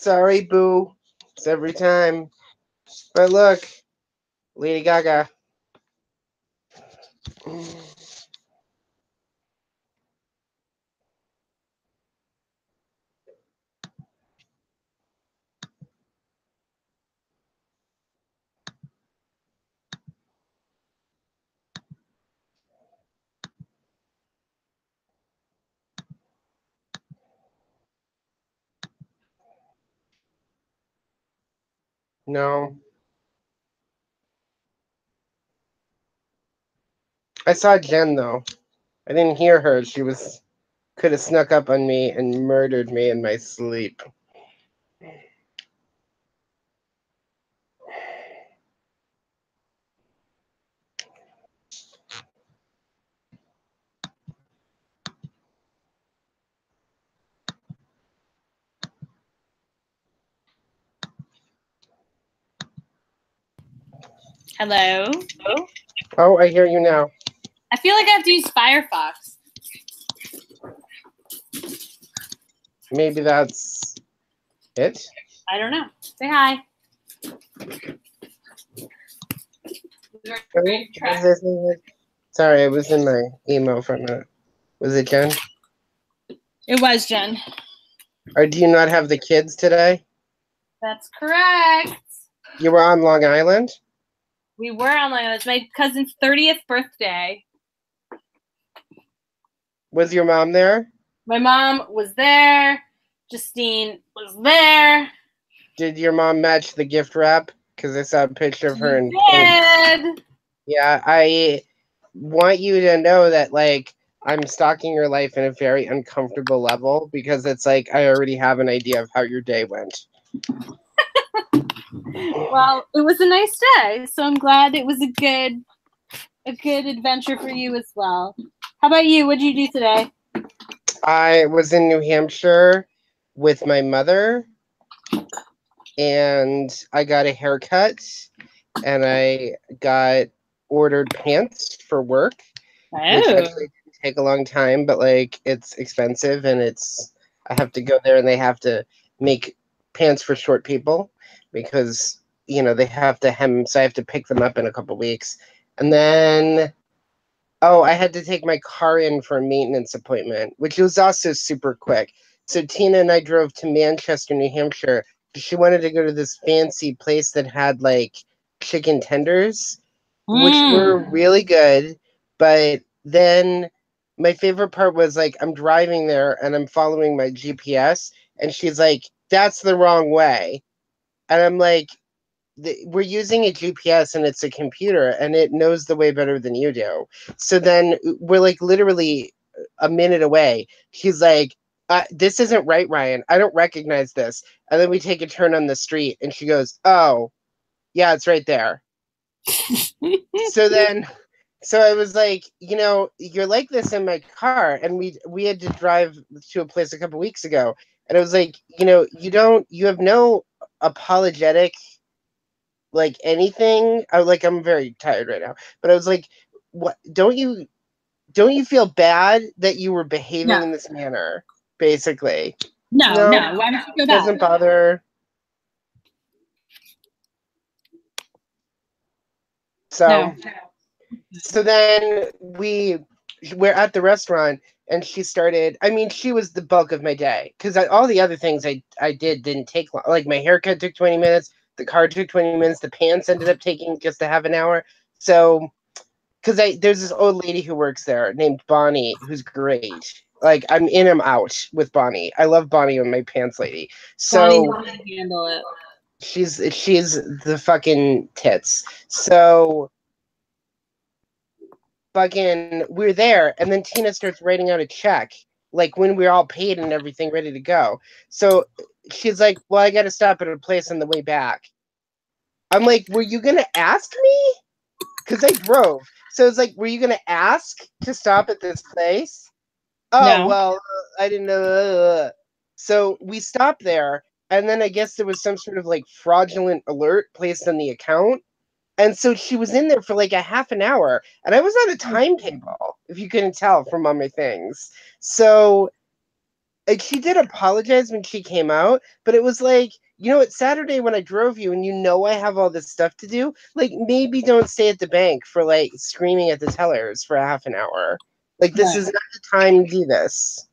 Sorry, boo. It's every time. But look, Lady Gaga. No. I saw Jen, though. I didn't hear her. She could have snuck up on me and murdered me in my sleep. Hello? Oh, I hear you now. I feel like I have to use Firefox. Maybe that's it? I don't know. Say hi. Sorry, I was in my email for a minute. Was it Jen? It was Jen. Or do you not have the kids today? That's correct. You were on Long Island? We were on Long Island. It's my cousin's 30th birthday. Was your mom there? My mom was there. Justine was there. Did your mom match the gift wrap? Because I saw a picture of her in pink. Yeah, I want you to know that, like, I'm stalking your life in a very uncomfortable level because it's like I already have an idea of how your day went. Well, it was a nice day, so I'm glad it was a good adventure for you as well. How about you? What did you do today? I was in New Hampshire with my mother, and I got a haircut, and I got ordered pants for work, which actually didn't take a long time, but like it's expensive, and I have to go there, and they have to make pants for short people because they have to hem, so I have to pick them up in a couple weeks, and then I had to take my car in for a maintenance appointment, which was also super quick. So Tina and I drove to Manchester, New Hampshire. She wanted to go to this fancy place that had like chicken tenders, which were really good. But then my favorite part was like I'm driving there and I'm following my GPS, and she's like, "That's the wrong way," and I'm like, we're using a GPS and it's a computer and it knows the way better than you do. So then we're like literally a minute away. She's like, this isn't right, Ryan. I don't recognize this. And then we take a turn on the street and she goes, oh, yeah, it's right there. So I was like, you're like this in my car. And we had to drive to a place a couple weeks ago. And I was like, you have no apologetic like anything. I'm very tired right now, but I was like, what, don't you feel bad that you were behaving in this manner, basically? No. Why would you feel bad? Doesn't bother. So then we're at the restaurant and she started, she was the bulk of my day because all the other things I did didn't take long. Like my haircut took 20 minutes, the car took 20 minutes, the pants ended up taking just a half an hour. So because there's this old lady who works there named Bonnie, who's great. Like I'm in, I'm out with Bonnie. I love Bonnie and my pants lady. So Bonnie can handle it. She's the fucking tits. So fucking we're there, and then Tina starts writing out a check, like when we're all paid and everything ready to go. So she's like, well, I gotta stop at a place on the way back. I'm like, were you gonna ask me? Because I drove. So it's like, were you gonna ask to stop at this place? Oh, no. Well, I didn't know. So we stopped there, and then I guess there was some sort of like fraudulent alert placed on the account. And so she was in there for like a half an hour, and I was on a timetable, if you couldn't tell from all my things. So she did apologize when she came out, but it was like, you know, it's Saturday when I drove you and you know I have all this stuff to do. Like, maybe don't stay at the bank for, like, screaming at the tellers for a half an hour. Like, this is not the time to do this.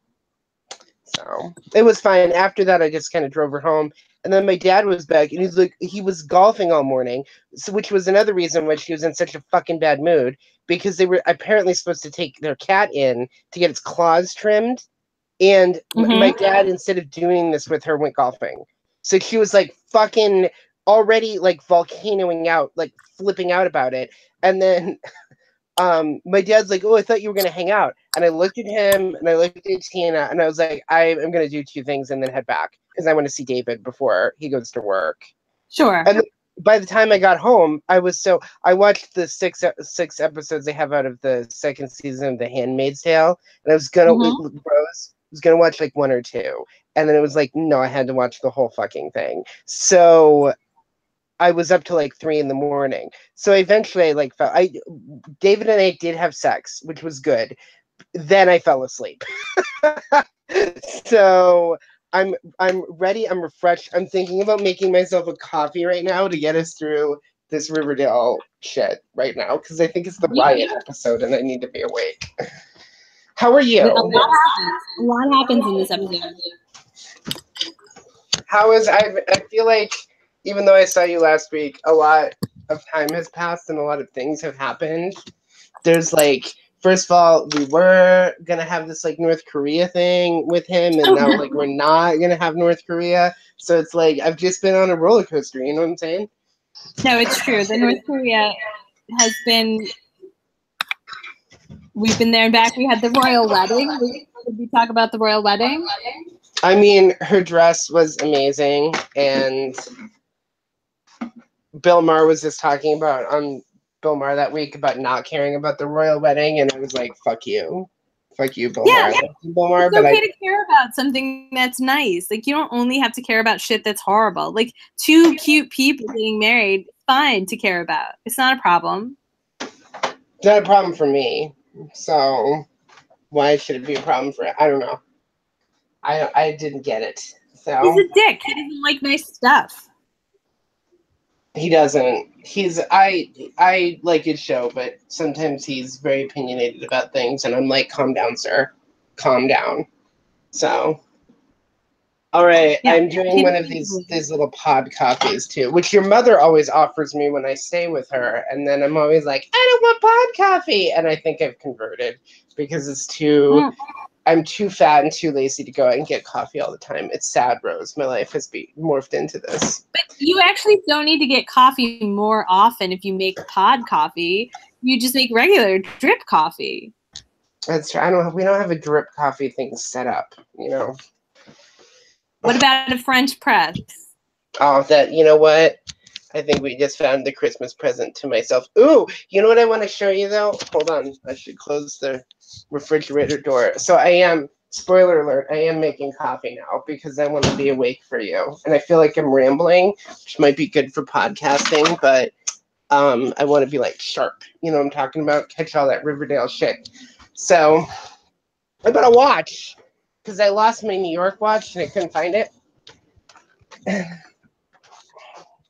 So, it was fine. After that, I just kind of drove her home. And then my dad was back, and he's like, he was golfing all morning, so, which was another reason why she was in such a fucking bad mood, because they were apparently supposed to take their cat in to get its claws trimmed. And my dad, instead of doing this with her, went golfing. So she was like fucking already like volcanoing out, like flipping out about it. And then my dad's like, "Oh, I thought you were gonna hang out." And I looked at him and I looked at Tina and I was like, I am gonna do two things and then head back because I want to see David before he goes to work. Sure. And by the time I got home, I watched the six episodes they have out of the second season of The Handmaid's Tale, and I was gonna was gonna watch like one or two, and then it was like, no, I had to watch the whole fucking thing. So I was up till like 3 a.m. So eventually, David and I did have sex, which was good. Then I fell asleep. So I'm ready. I'm refreshed. I'm thinking about making myself a coffee right now to get us through this Riverdale shit right now because I think it's the riot episode and I need to be awake. How are you? A lot happens in this episode. How is I feel like even though I saw you last week, a lot of time has passed and a lot of things have happened. There's like, first of all, we were gonna have this like North Korea thing with him, and now like we're not gonna have North Korea. So it's like I've just been on a roller coaster. You know what I'm saying? No, it's true. The North Korea has been. We've been there and back. We had the royal wedding. Did we talk about the royal wedding? I mean, her dress was amazing, and Bill Maher was just talking about Bill Maher that week about not caring about the royal wedding, and I was like, "Fuck you, Bill Maher." Bill Maher, it's okay to care about something that's nice. Like, you don't only have to care about shit that's horrible. Like, two cute people getting married, fine to care about. It's not a problem. It's not a problem for me. So why should it be a problem for? I don't know. I didn't get it. So he's a dick. He doesn't like nice stuff. He doesn't. I like his show, but sometimes he's very opinionated about things, and I'm like, calm down, sir. Calm down. So, all right, yeah, I'm doing one of these little pod coffees too, which your mother always offers me when I stay with her, and then I'm always like, I don't want pod coffee, and I think I've converted because it's too. I'm too fat and too lazy to go out and get coffee all the time. It's sad, Rose. My life has been morphed into this. But you actually don't need to get coffee more often if you make pod coffee. You just make regular drip coffee. That's true. We don't have a drip coffee thing set up, you know. What about a French press? Oh, you know what? I think we just found the Christmas present to myself. Ooh, you know what I want to show you though? Hold on. I should close the refrigerator door. So spoiler alert, I am making coffee now because I want to be awake for you. And I feel like I'm rambling, which might be good for podcasting, but I want to be like sharp. You know what I'm talking about? Catch all that Riverdale shit. So I got a watch because I lost my New York watch and I couldn't find it.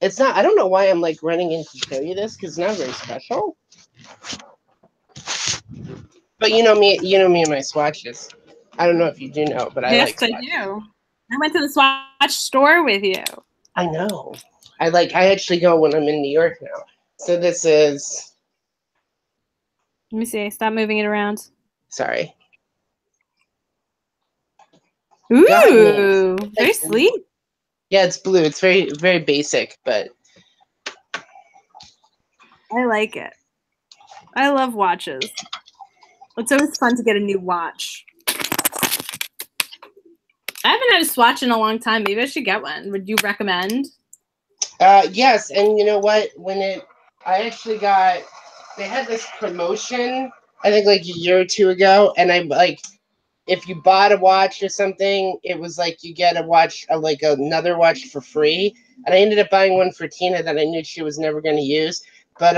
It's not, I don't know why I'm like running in to show you this because it's not very special. But you know me and my swatches. I don't know if you do know, but I like swatches. Yes, I do. I went to the swatch store with you. I know. I actually go when I'm in New York now. So this is. Let me see. Stop moving it around. Sorry. Ooh, very sleek. Yeah, it's blue. It's very, very basic, but I like it. I love watches. It's always fun to get a new watch. I haven't had a Swatch in a long time. Maybe I should get one. Would you recommend? Yes, and you know what? They had this promotion, I think like a year or two ago, and I like, if you bought a watch or something, it was like you get a watch, like another watch for free. And I ended up buying one for Tina that I knew she was never going to use. But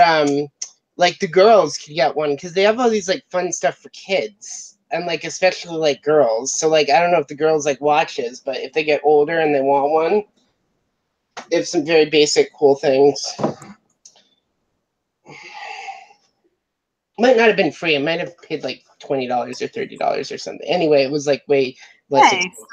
like the girls could get one because they have all these like fun stuff for kids. and like especially like girls. So like I don't know if the girls like watches, but if they get older and they want one, they have some very basic cool things. Might not have been free. I might have paid like $20 or $30 or something. Anyway, it was like way less expensive.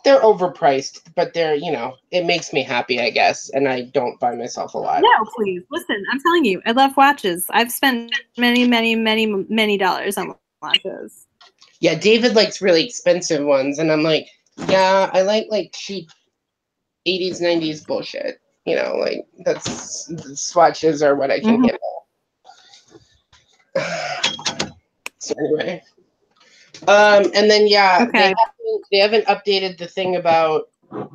They're overpriced, but they're, you know, it makes me happy, I guess, and I don't buy myself a lot. No, please. Listen, I'm telling you, I love watches. I've spent many dollars on watches. Yeah, David likes really expensive ones, and I'm like, yeah, I like cheap 80s, 90s bullshit. You know, like that's swatches are what I can handle. So anyway. And then okay. they haven't updated the thing about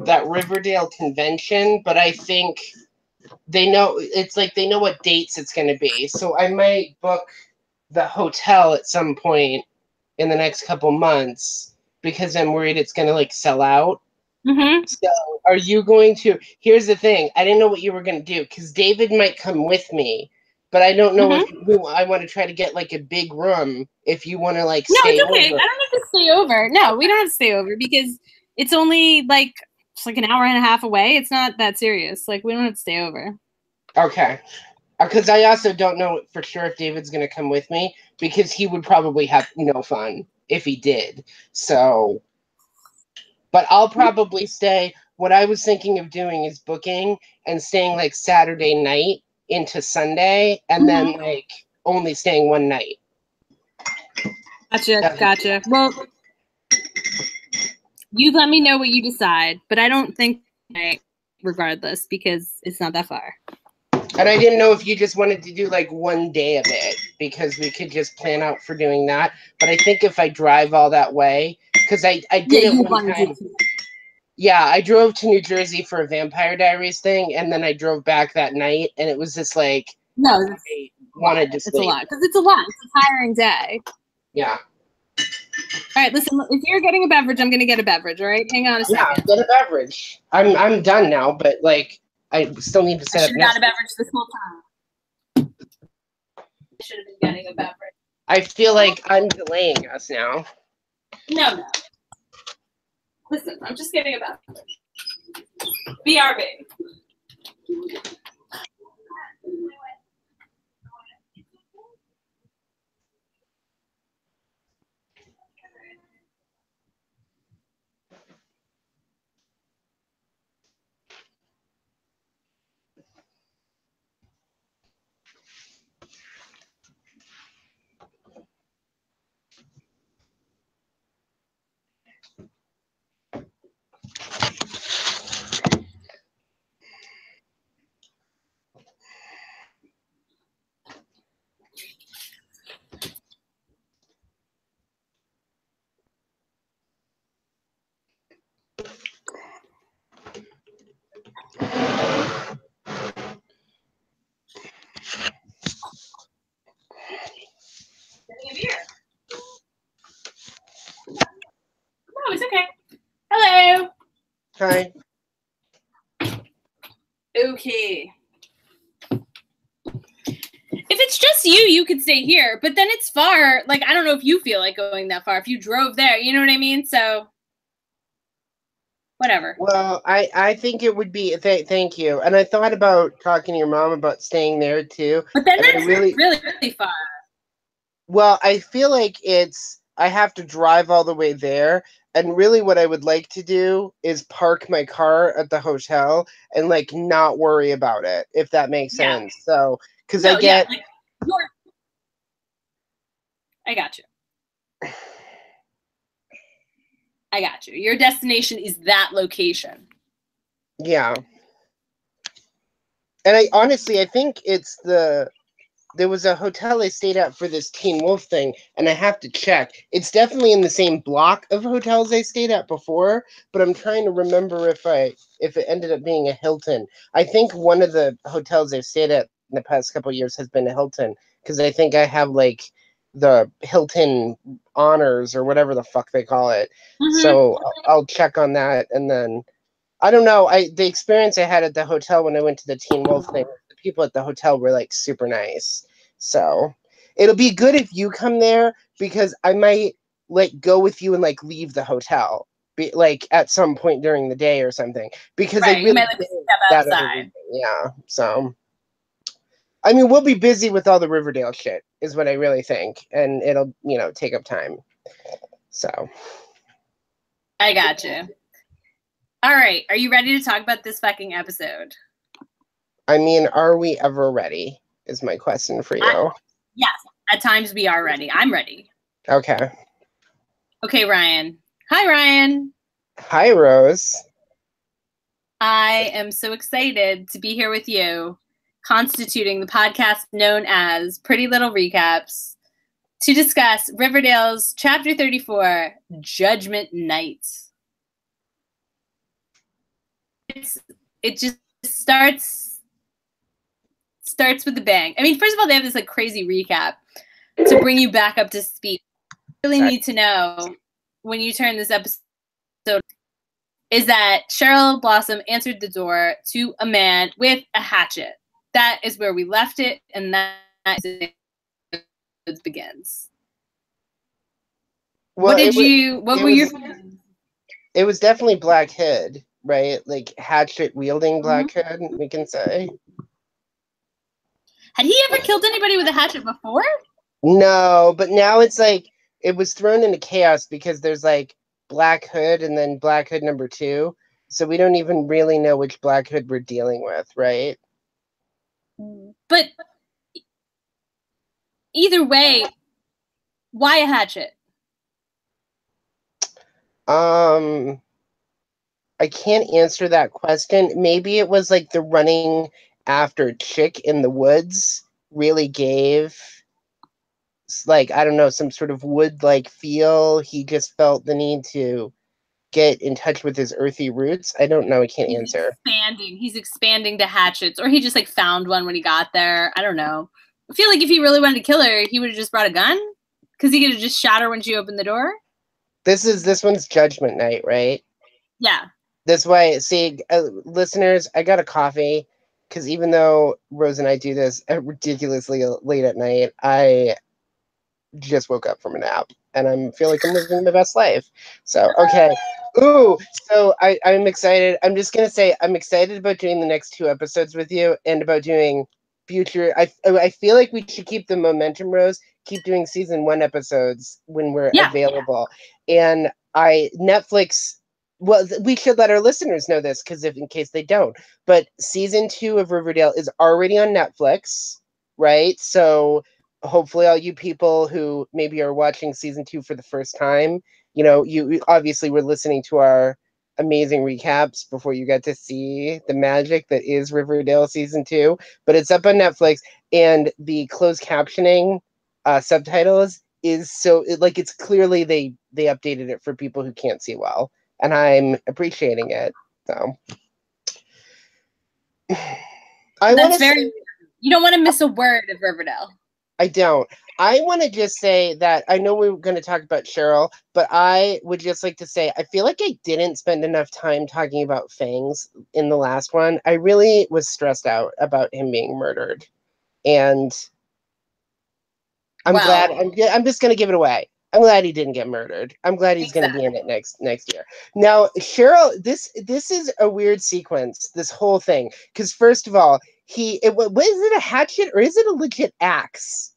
that Riverdale convention, but I think they know it's like they know what dates it's going to be. So I might book the hotel at some point in the next couple months because I'm worried it's going to like sell out. So are you going to? Here's the thing. I didn't know what you were going to do because David might come with me. But I don't know if I want to try to get like a big room. If you want to like stay it's okay. over. I don't have to stay over. No, we don't have to stay over because it's only like it's like an hour and a half away. It's not that serious. Like we don't have to stay over. Okay. Because I also don't know for sure if David's going to come with me because he would probably have no fun if he did. So, but I'll probably stay. What I was thinking of doing is booking and staying like Saturday night into Sunday and then like only staying one night. Gotcha. Well, you let me know what you decide, but I don't think regardless because it's not that far. And I didn't know if you just wanted to do like one day of it because we could just plan out for doing that. But I think if I drive all that way, because I did it one time. Yeah, I drove to New Jersey for a Vampire Diaries thing, and then I drove back that night, and it was just like I wanted to sleep. It's a lot because it's a lot. It's a tiring day. Yeah. All right, listen. If you're getting a beverage, I'm gonna get a beverage. All right, hang on a second. Yeah, get a beverage. I'm done now, but like I still need to set up. I should have got a beverage this whole time. I should have been getting a beverage. I feel like I'm delaying us now. No. Listen, I'm just getting a beverage. BRB. No, it's okay. Hello. Hi. Okay. If it's just you, you could stay here, but then it's far. Like, I don't know if you feel like going that far. If you drove there, you know what I mean? So, whatever. Well, I think it would be, thank you. And I thought about talking to your mom about staying there too. But then that's really far. Well, I feel like I have to drive all the way there. And really what I would like to do is park my car at the hotel and like not worry about it, if that makes sense. So, because I get... I got you. Your destination is that location. Yeah. And I think it's there was a hotel I stayed at for this Teen Wolf thing, and I have to check. It's definitely in the same block of hotels I stayed at before, but I'm trying to remember if it ended up being a Hilton. I think one of the hotels I've stayed at in the past couple of years has been a Hilton, because I think I have like the Hilton Honors or whatever the fuck they call it. So I'll check on that, and then I don't know. The experience I had at the hotel when I went to the Teen Wolf thing, the people at the hotel were like super nice. So It'll be good if you come there because I might like go with you and like leave the hotel, like at some point during the day or something. Because I really might, like, step that outside. Yeah. So I mean, we'll be busy with all the Riverdale shit, is what I really think, and it'll take up time. So I got you. All right, are you ready to talk about this fucking episode? I mean, are we ever ready? Is my question for you. Yes, at times we are ready. I'm ready. Okay. Okay, Ryan. Hi, Ryan. Hi, Rose. I am so excited to be here with you, constituting the podcast known as Pretty Little Recaps, to discuss Riverdale's Chapter 34, Judgment Night. It just starts with a bang. I mean, first of all, they have this like crazy recap to bring you back up to speed. You really need to know when you turn this episode is that Cheryl Blossom answered the door to a man with a hatchet. That is where we left it, and that is it begins. Well, what were your feelings? It was definitely Black Hood, right? Like hatchet wielding Black Hood, we can say. Had he ever killed anybody with a hatchet before? No, but now it's like it was thrown into chaos because there's like Black Hood and then Black Hood number 2. So we don't even really know which Black Hood we're dealing with, right? But either way, why a hatchet? I can't answer that question. Maybe it was like the running after chick in the woods really gave, like, I don't know, some sort of wood-like feel. He just felt the need to get in touch with his earthy roots. I don't know. I can't answer. He's expanding to hatchets, or he just like found one when he got there. I don't know. I feel like if he really wanted to kill her, he would have just brought a gun, because he could have just shot her when she opened the door. This one's Judgment Night, right? Yeah. That's why, see, listeners, I got a coffee, because even though Rose and I do this ridiculously late at night, I just woke up from a nap, and I feel like I'm living my best life. So, okay. Ooh, so I'm excited. I'm just going to say I'm excited about doing the next 2 episodes with you and about doing future. I feel like we should keep the momentum, Rose. Keep doing season 1 episodes when we're available. And Netflix, well, we should let our listeners know this because in case they don't. But season 2 of Riverdale is already on Netflix, right? So hopefully all you people who maybe are watching season 2 for the first time, you obviously were listening to our amazing recaps before you got to see the magic that is Riverdale season 2, but it's up on Netflix, and the closed captioning subtitles is so it's clearly they updated it for people who can't see well, and I'm appreciating it. So you don't want to miss a word of Riverdale. I don't. I want to just say that I know we were going to talk about Cheryl, but I would just like to say I feel like I didn't spend enough time talking about Fangs in the last one. I really was stressed out about him being murdered, and I'm glad. I'm just going to give it away. I'm glad he didn't get murdered. I'm glad he's going to be in it next year. Now, Cheryl, this is a weird sequence. This whole thing, because first of all, is it a hatchet or is it a legit axe?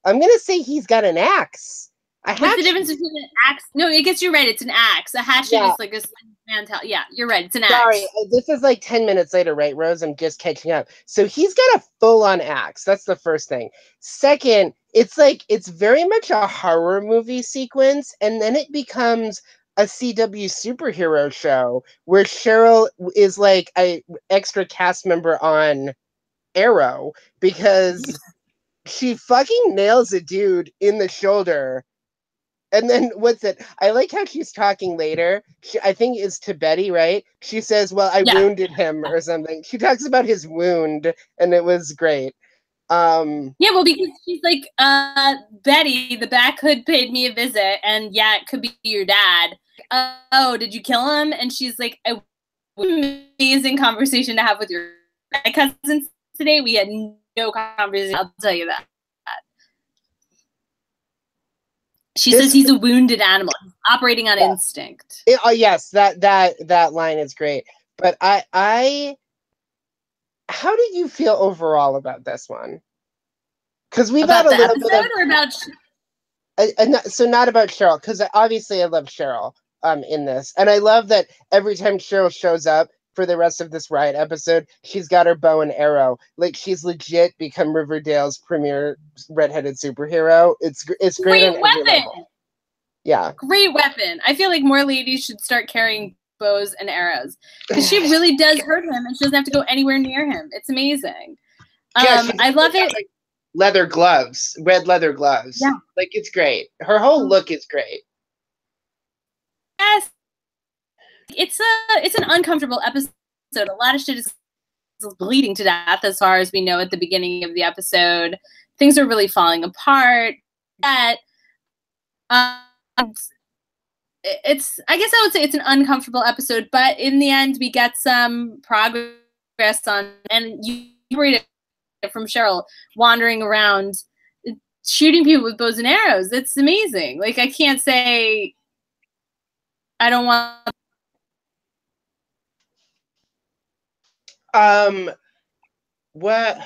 I'm gonna say he's got an axe. What's the difference between an axe? No, I guess you're right. It's an axe. A hatchet is like a mantel. Yeah, you're right. It's an axe. Sorry, this is like 10 minutes later, right, Rose? I'm just catching up. So he's got a full-on axe. That's the first thing. Second, it's very much a horror movie sequence, and then it becomes a CW superhero show where Cheryl is like a extra cast member on Arrow because she fucking nails a dude in the shoulder. And then what's it? I like how she's talking later. I think it's to Betty, right? She says, well, I wounded him or something. She talks about his wound, and it was great. Yeah, well, because she's like, Betty, the back hood paid me a visit, and yeah, it could be your dad. Oh, did you kill him? And she's like, amazing conversation to have with your cousins today. We had no conversation. I'll tell you that. She says he's a wounded animal, operating on instinct. Oh yes, that line is great. But how did you feel overall about this one? Because we've about had a the little episode bit of, or about. so not about Cheryl, because obviously I love Cheryl in this, and I love that every time Cheryl shows up for the rest of this Riot episode, she's got her bow and arrow. Like, she's legit become Riverdale's premier redheaded superhero. It's great on every level. Yeah. Great weapon. I feel like more ladies should start carrying bows and arrows, because she really does hurt him and she doesn't have to go anywhere near him. It's amazing. Yeah, I love it. Like leather gloves, red leather gloves. Yeah. Like, it's great. Her whole look is great. Yes. It's an uncomfortable episode. A lot of shit is bleeding to death, as far as we know at the beginning of the episode. Things are really falling apart. That it's, I guess I would say it's an uncomfortable episode, but in the end we get some progress on, and you read it from Cheryl wandering around shooting people with bows and arrows. It's amazing. Like, I can't say I don't want. What?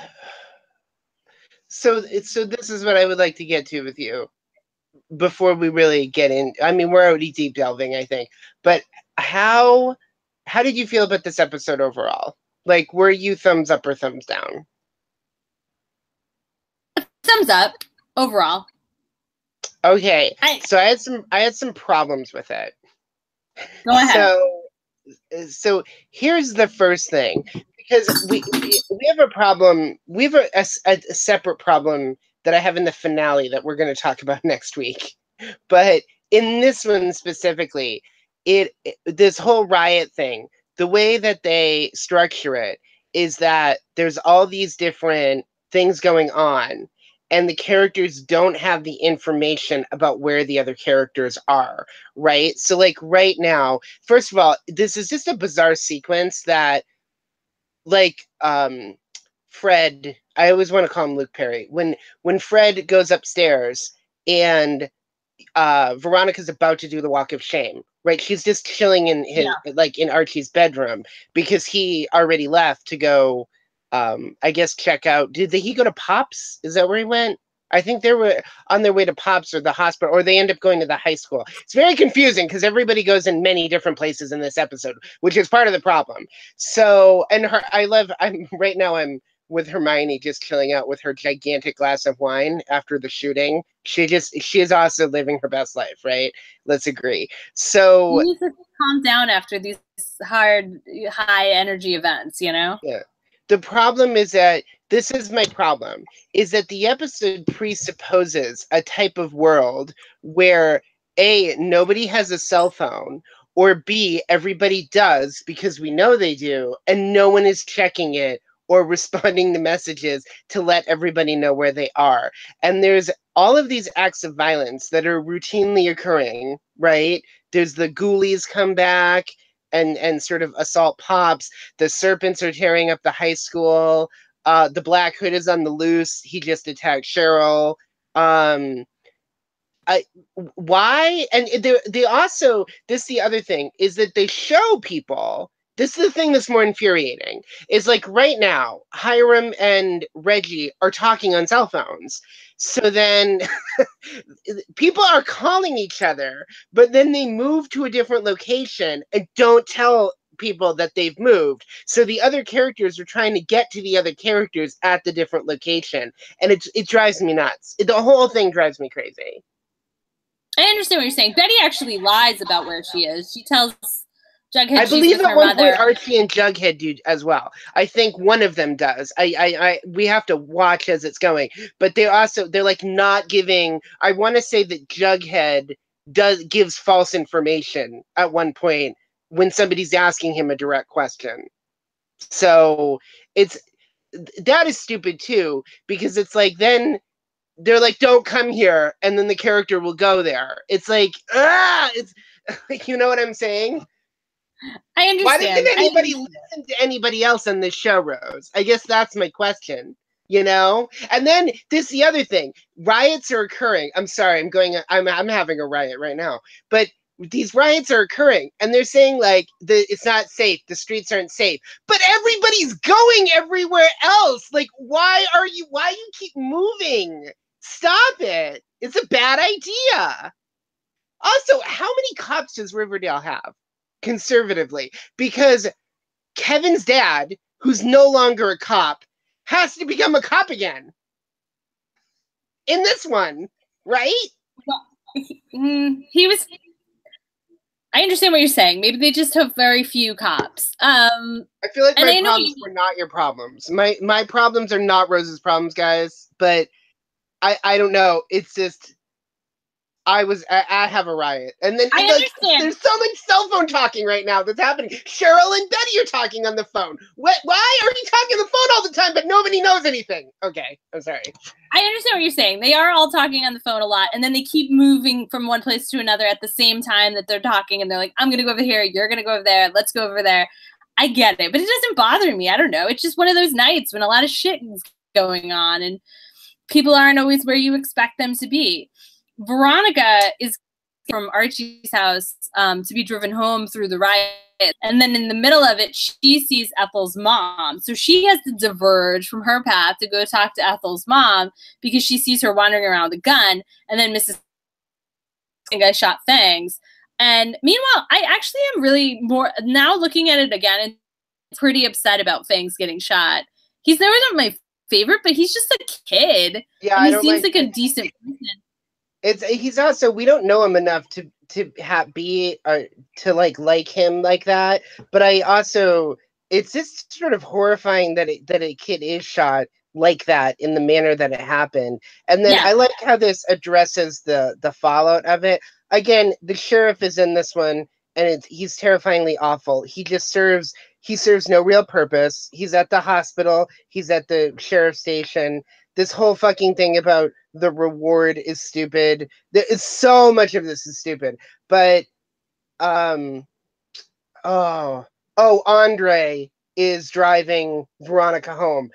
So this is what I would like to get to with you before we really get in. I mean, we're already deep delving, I think, but how did you feel about this episode overall? Like, were you thumbs up or thumbs down? Thumbs up overall. Okay, so I had some problems with it. Go ahead. So here's the first thing, because we have a problem. We have a separate problem that I have in the finale that we're going to talk about next week. But in this one specifically, this whole riot thing, the way that they structure it is that there's all these different things going on, and the characters don't have the information about where the other characters are, right? So, like, right now, first of all, this is just a bizarre sequence that, like, Fred, I always want to call him Luke Perry, when Fred goes upstairs and Veronica's about to do the walk of shame, right? She's just chilling in his like in Archie's bedroom because he already left to go, I guess, check out. Did he go to Pops? Is that where he went? I think they were on their way to Pops or the hospital, or they end up going to the high school. It's very confusing because everybody goes in many different places in this episode, which is part of the problem. So, and I'm right now with Hermione just chilling out with her gigantic glass of wine after the shooting. She is also living her best life, right? Let's agree. So you need to calm down after these hard, high energy events, you know? Yeah. The problem is that this is my problem, is that the episode presupposes a type of world where A, nobody has a cell phone, or B, everybody does because we know they do, and no one is checking it or responding to messages to let everybody know where they are. And there's all of these acts of violence that are routinely occurring, right? There's the ghoulies come back and sort of assault Pops. The serpents are tearing up the high school. The Black Hood is on the loose. He just attacked Cheryl. Why? And they also, this is the other thing, is that they show people, this is the thing that's more infuriating, is like right now, Hiram and Reggie are talking on cell phones. So then people are calling each other, but then they move to a different location and don't tell people that they've moved. So the other characters are trying to get to the other characters at the different location. And it drives me nuts. The whole thing drives me crazy. I understand what you're saying. Betty actually lies about where she is. She tells Jughead I believe she's with at her one mother. point Archie and Jughead do as well. I think one of them does. We have to watch as it's going. But they're like not giving. I want to say that Jughead gives false information at one point when somebody's asking him a direct question. So that is stupid too, because it's like then they're like, don't come here, and then the character will go there. It's like, it's you know what I'm saying? I understand. Why doesn't anybody listen to anybody else on this show, Rose? I guess that's my question. you know? And then this the other thing. Riots are occurring. I'm sorry, I'm having a riot right now. But these riots are occurring and they're saying like it's not safe, the streets aren't safe. But everybody's going everywhere else. Like why you keep moving? Stop it. It's a bad idea. Also, how many cops does Riverdale have? Conservatively, because Kevin's dad, who's no longer a cop, has to become a cop again in this one, right? Well, he was. I understand what you're saying. Maybe they just have very few cops. I feel like my problems were not your problems. My problems are not Rose's problems, guys. But I don't know. It's just I have a riot, and then I understand. There's so much cell phone talking right now that's happening. Cheryl and Betty are talking on the phone. Why are you talking on the phone all the time, but nobody knows anything? Okay, I'm sorry. I understand what you're saying. They are all talking on the phone a lot, and then they keep moving from one place to another at the same time that they're talking, and they're like, I'm going to go over here, you're going to go over there, let's go over there. I get it, but it doesn't bother me. I don't know. It's just one of those nights when a lot of shit is going on, and people aren't always where you expect them to be. Veronica is from Archie's house to be driven home through the riot. And then in the middle of it, she sees Ethel's mom. So she has to diverge from her path to go talk to Ethel's mom because she sees her wandering around with a gun. And then Mrs. guy shot Fangs. And meanwhile, I actually am really more, now looking at it again, and pretty upset about Fangs getting shot. He's never not my favorite, but he's just a kid. Yeah, and he seems like a decent person. He's also, we don't know him enough to like him like that. But I also, it's just sort of horrifying that a kid is shot like that in the manner that it happened. And then I like how this addresses the fallout of it. Again, the sheriff is in this one, and he's terrifyingly awful. He serves no real purpose. He's at the hospital. He's at the sheriff's station. This whole fucking thing about the reward is stupid. So much of this is stupid. But Andre is driving Veronica home.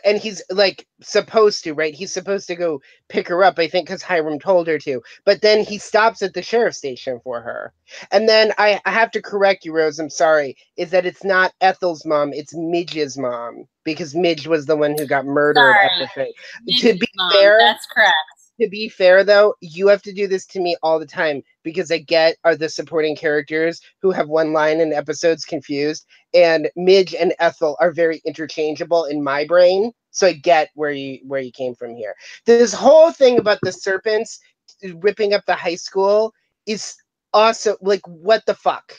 And he's like supposed to, right? He's supposed to go pick her up, I think, because Hiram told her to. But then he stops at the sheriff's station for her. And then I have to correct you, Rose. I'm sorry. Is that it's not Ethel's mom, it's Midge's mom, because Midge was the one who got murdered at the thing. To be fair, that's correct. To be fair, though, you have to do this to me all the time because I get are the supporting characters who have one line in episodes confused, and Midge and Ethel are very interchangeable in my brain, so I get where you came from here. This whole thing about the serpents ripping up the high school is also like, what the fuck,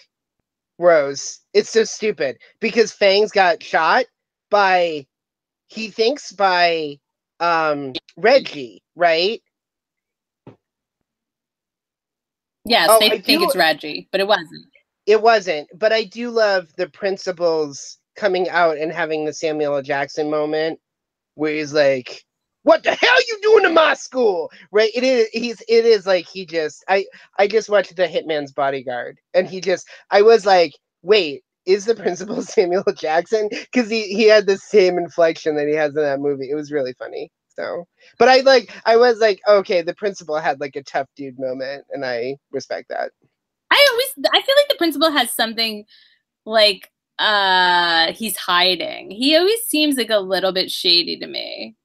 Rose? It's so stupid because Fangs got shot by, he thinks by Reggie, right? Yes, they think it's Reggie, but it wasn't. It wasn't, but I do love the principals coming out and having the Samuel L. Jackson moment where he's like, "What the hell you doing to my school?" Right? It is like he just I just watched The Hitman's Bodyguard, and I was like, wait, is the principal Samuel L. Jackson? Because he had the same inflection that he has in that movie. It was really funny. So, but I was like, okay, the principal had like a tough dude moment, and I respect that. I feel like the principal has something like he's hiding. He always seems like a little bit shady to me.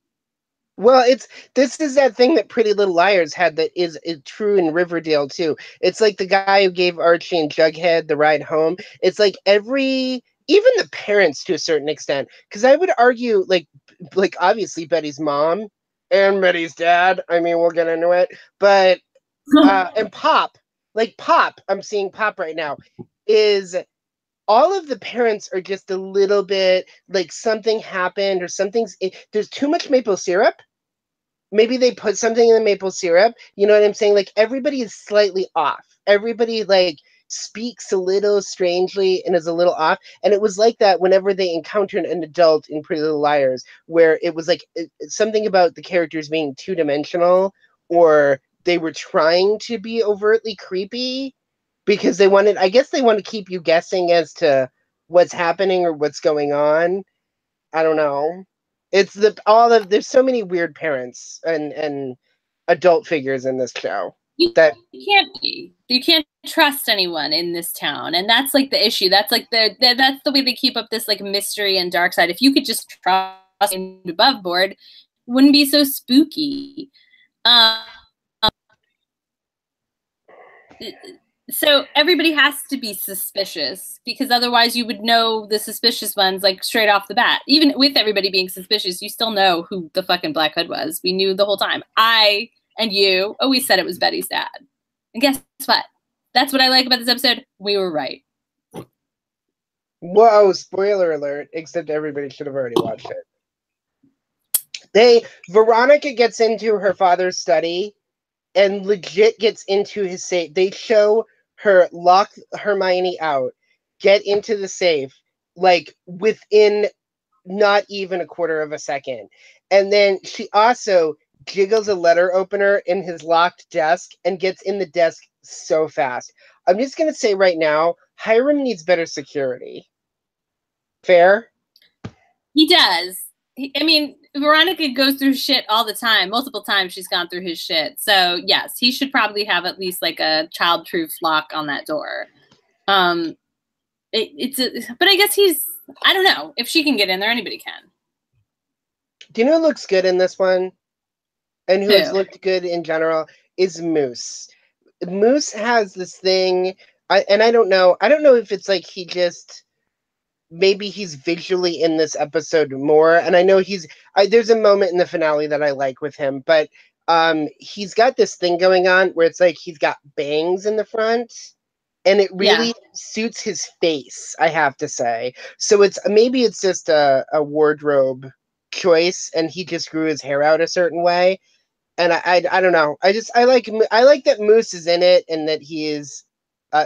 Well, this is that thing that Pretty Little Liars had that is true in Riverdale too. It's like the guy who gave Archie and Jughead the ride home. It's like even the parents to a certain extent, because I would argue like obviously Betty's mom and Betty's dad. I mean, we'll get into it, but and Pop, I'm seeing Pop right now, is all of the parents are just a little bit like something happened or there's too much maple syrup. Maybe they put something in the maple syrup. You know what I'm saying? Like everybody is slightly off. Everybody like speaks a little strangely and is a little off. And it was like that whenever they encountered an adult in Pretty Little Liars, where it was like something about the characters being two-dimensional, or they were trying to be overtly creepy because I guess they want to keep you guessing as to what's happening or what's going on. I don't know. It's there's so many weird parents and adult figures in this show that you can't trust anyone in this town, and that's like the issue. That's like that's the way they keep up this like mystery and dark side. If you could just trust above board, it wouldn't be so spooky. So everybody has to be suspicious, because otherwise you would know the suspicious ones like straight off the bat. Even with everybody being suspicious, you still know who the fucking Black Hood was. We knew the whole time. I and you always said it was Betty's dad. And guess what? That's what I like about this episode. We were right. Whoa, spoiler alert, except everybody should have already watched it. Veronica gets into her father's study and legit gets into his safe. They show her lock Hermione out, get into the safe, like within not even a quarter of a second. And then she also jiggles a letter opener in his locked desk and gets in the desk so fast. I'm just going to say right now, Hiram needs better security. Fair? He does. I mean, Veronica goes through shit all the time. Multiple times she's gone through his shit. So yes, he should probably have at least like a child-proof lock on that door. But I guess I don't know. If she can get in there, anybody can. Do you know who looks good in this one? And who has looked good in general is Moose. Moose has this thing, and I don't know if it's like maybe he's visually in this episode more, and I know there's a moment in the finale that I like with him, but he's got this thing going on where it's like he's got bangs in the front, and it really suits his face, I have to say. So maybe it's just a wardrobe choice, and he just grew his hair out a certain way. And I don't know. I like that Moose is in it and that he is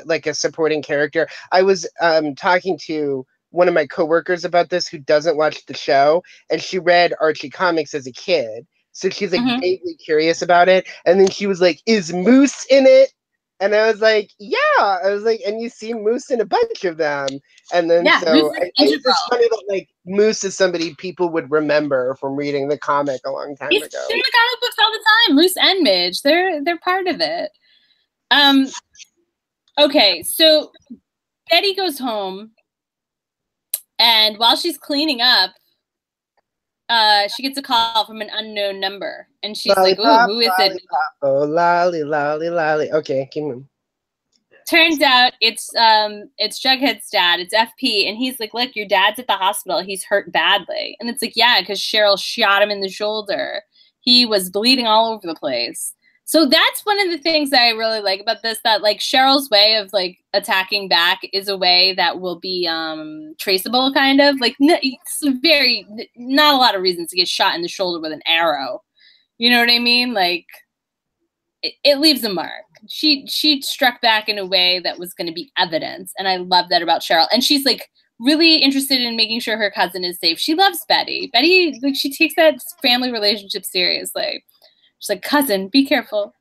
like a supporting character. I was talking to one of my coworkers about this who doesn't watch the show, and she read Archie comics as a kid, so she's like vaguely curious about it. And then she was like, "Is Moose in it?" And I was like, "Yeah." I was like, "And you see Moose in a bunch of them." And then it's just funny that like Moose is somebody people would remember from reading the comic a long time ago. He's in the comic books all the time. Moose and Midge, they're part of it. Okay, so Betty goes home, and while she's cleaning up, she gets a call from an unknown number, and she's like, "Ooh, who is it?" Oh, lolly, lolly, lolly. Okay, keep moving. Turns out it's Jughead's dad. It's FP, and he's like, "Look, your dad's at the hospital. He's hurt badly." And it's like, "Yeah, because Cheryl shot him in the shoulder. He was bleeding all over the place." So that's one of the things that I really like about this, that like Cheryl's way of like attacking back is a way that will be traceable, kind of like it's not a lot of reasons to get shot in the shoulder with an arrow. You know what I mean? Like it leaves a mark. She struck back in a way that was going to be evidence, and I love that about Cheryl. And she's like really interested in making sure her cousin is safe. She loves Betty. Betty, like, she takes that family relationship seriously. She's like, "Cousin, be careful."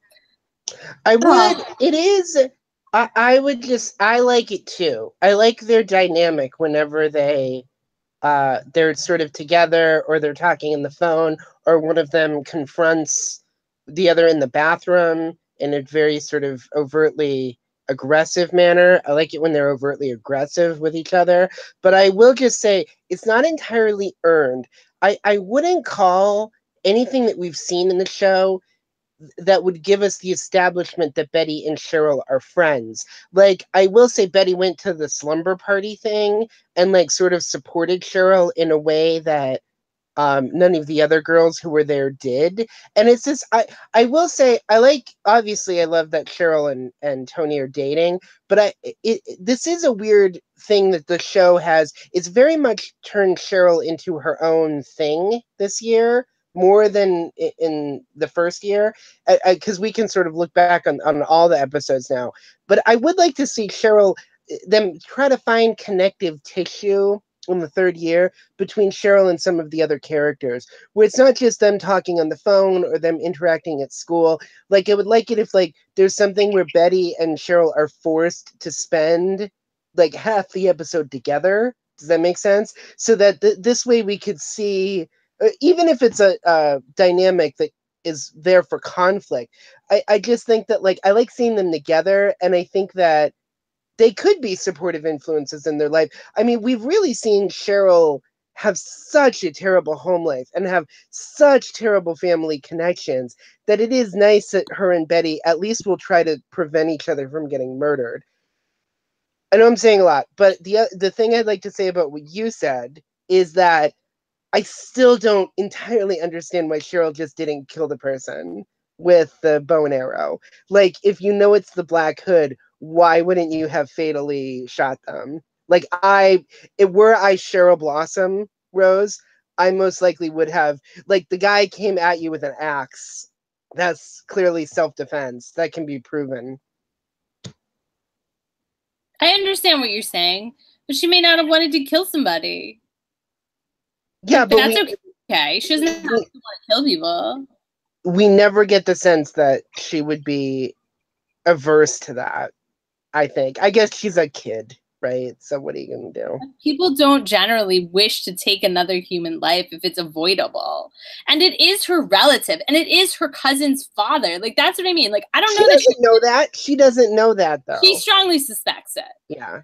I would. It is. I like it too. I like their dynamic whenever they're sort of together, or they're talking in the phone, or one of them confronts the other in the bathroom in a very sort of overtly aggressive manner. I like it when they're overtly aggressive with each other. But I will just say it's not entirely earned. I wouldn't call anything that we've seen in the show that would give us the establishment that Betty and Cheryl are friends. Like, I will say Betty went to the slumber party thing and like sort of supported Cheryl in a way that none of the other girls who were there did. And it's just, I will say, obviously I love that Cheryl and Tony are dating, but this is a weird thing that the show has. It's very much turned Cheryl into her own thing this year, more than in the first year, because we can sort of look back on all the episodes now. But I would like to see them try to find connective tissue in the third year between Cheryl and some of the other characters, where it's not just them talking on the phone or them interacting at school. Like, I would like it if like there's something where Betty and Cheryl are forced to spend like half the episode together. Does that make sense? So that this way we could see even if it's a dynamic that is there for conflict, I just think that like I like seeing them together, and I think that they could be supportive influences in their life. I mean, we've really seen Cheryl have such a terrible home life and have such terrible family connections that it is nice that her and Betty at least will try to prevent each other from getting murdered. I know I'm saying a lot, but the thing I'd like to say about what you said is that I still don't entirely understand why Cheryl just didn't kill the person with the bow and arrow. Like, if you know it's the Black Hood, why wouldn't you have fatally shot them? Like, were I Cheryl Blossom, Rose, I most likely would have, like, the guy came at you with an axe. That's clearly self-defense. That can be proven. I understand what you're saying, but she may not have wanted to kill somebody. Yeah, like, but that's okay. She doesn't have to want to kill people. We never get the sense that she would be averse to that. I think. I guess she's a kid, right? So what are you gonna do? People don't generally wish to take another human life if it's avoidable. And it is her relative, and it is her cousin's father. Like, that's what I mean. Like, I don't know that she doesn't know that. She doesn't know that, though. She strongly suspects it. Yeah.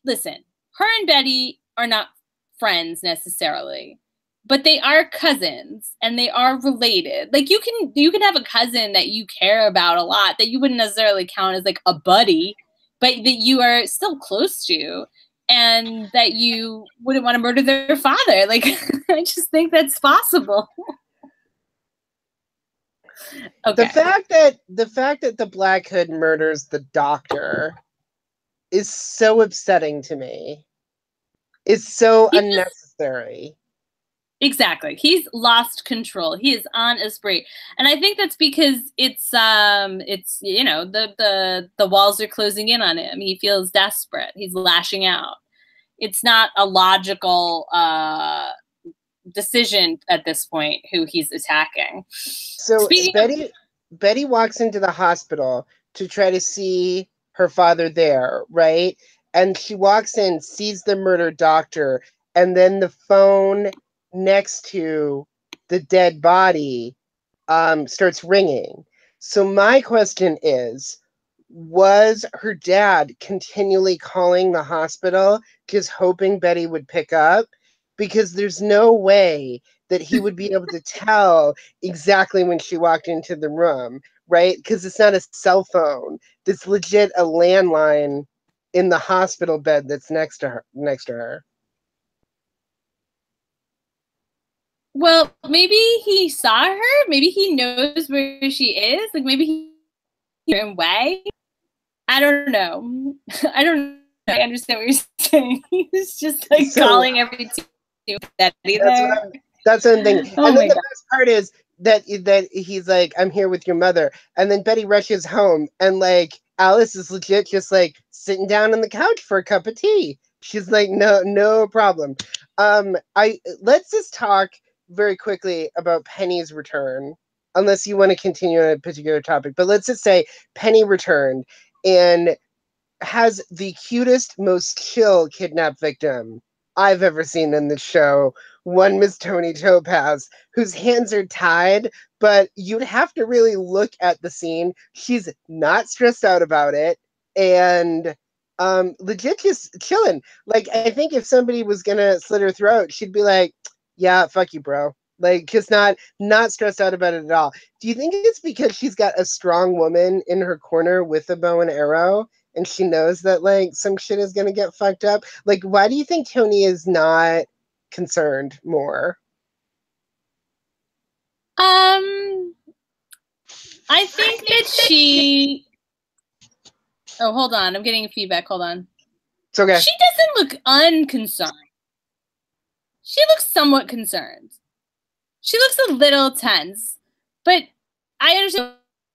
Listen, her and Betty are not friends necessarily, but they are cousins and they are related. Like, you can have a cousin that you care about a lot that you wouldn't necessarily count as like a buddy, but that you are still close to, and that you wouldn't want to murder their father. Like, I just think that's possible. Okay. The fact that the Black Hood murders the doctor is so upsetting to me. It's so unnecessary. Exactly. He's lost control. He is on a spree. And I think that's because it's you know, the walls are closing in on him. He feels desperate. He's lashing out. It's not a logical decision at this point who he's attacking. So Betty walks into the hospital to try to see her father there, right? And she walks in, sees the murdered doctor, and then the phone next to the dead body starts ringing. So my question is, was her dad continually calling the hospital just hoping Betty would pick up? Because there's no way that he would be able to tell exactly when she walked into the room, right? Because it's not a cell phone. It's legit a landline in the hospital bed that's next to her. Well, maybe he saw her. Maybe he knows where she is. Like, maybe he's in way. I don't know. I don't I understand what you're saying. He's just like calling every two Betty there. That's one thing. Oh, and then the best part is that he's like, I'm here with your mother. And then Betty rushes home, and like Alice is legit just like sitting down on the couch for a cup of tea. She's like, no problem. Let's just talk very quickly about Penny's return, unless you want to continue on a particular topic. But let's just say Penny returned and has the cutest, most chill kidnap victim I've ever seen in the show. One Miss Tony Topaz, whose hands are tied, but you'd have to really look at the scene. She's not stressed out about it, and legit just chilling. Like, I think if somebody was gonna slit her throat, she'd be like, yeah, fuck you, bro. Like, just not stressed out about it at all. Do you think it's because she's got a strong woman in her corner with a bow and arrow, and she knows that like some shit is gonna get fucked up? Like, why do you think Tony is not concerned more? I think that she. Oh, hold on. I'm getting feedback. Hold on. It's okay. She doesn't look unconcerned. She looks somewhat concerned. She looks a little tense, but I understand.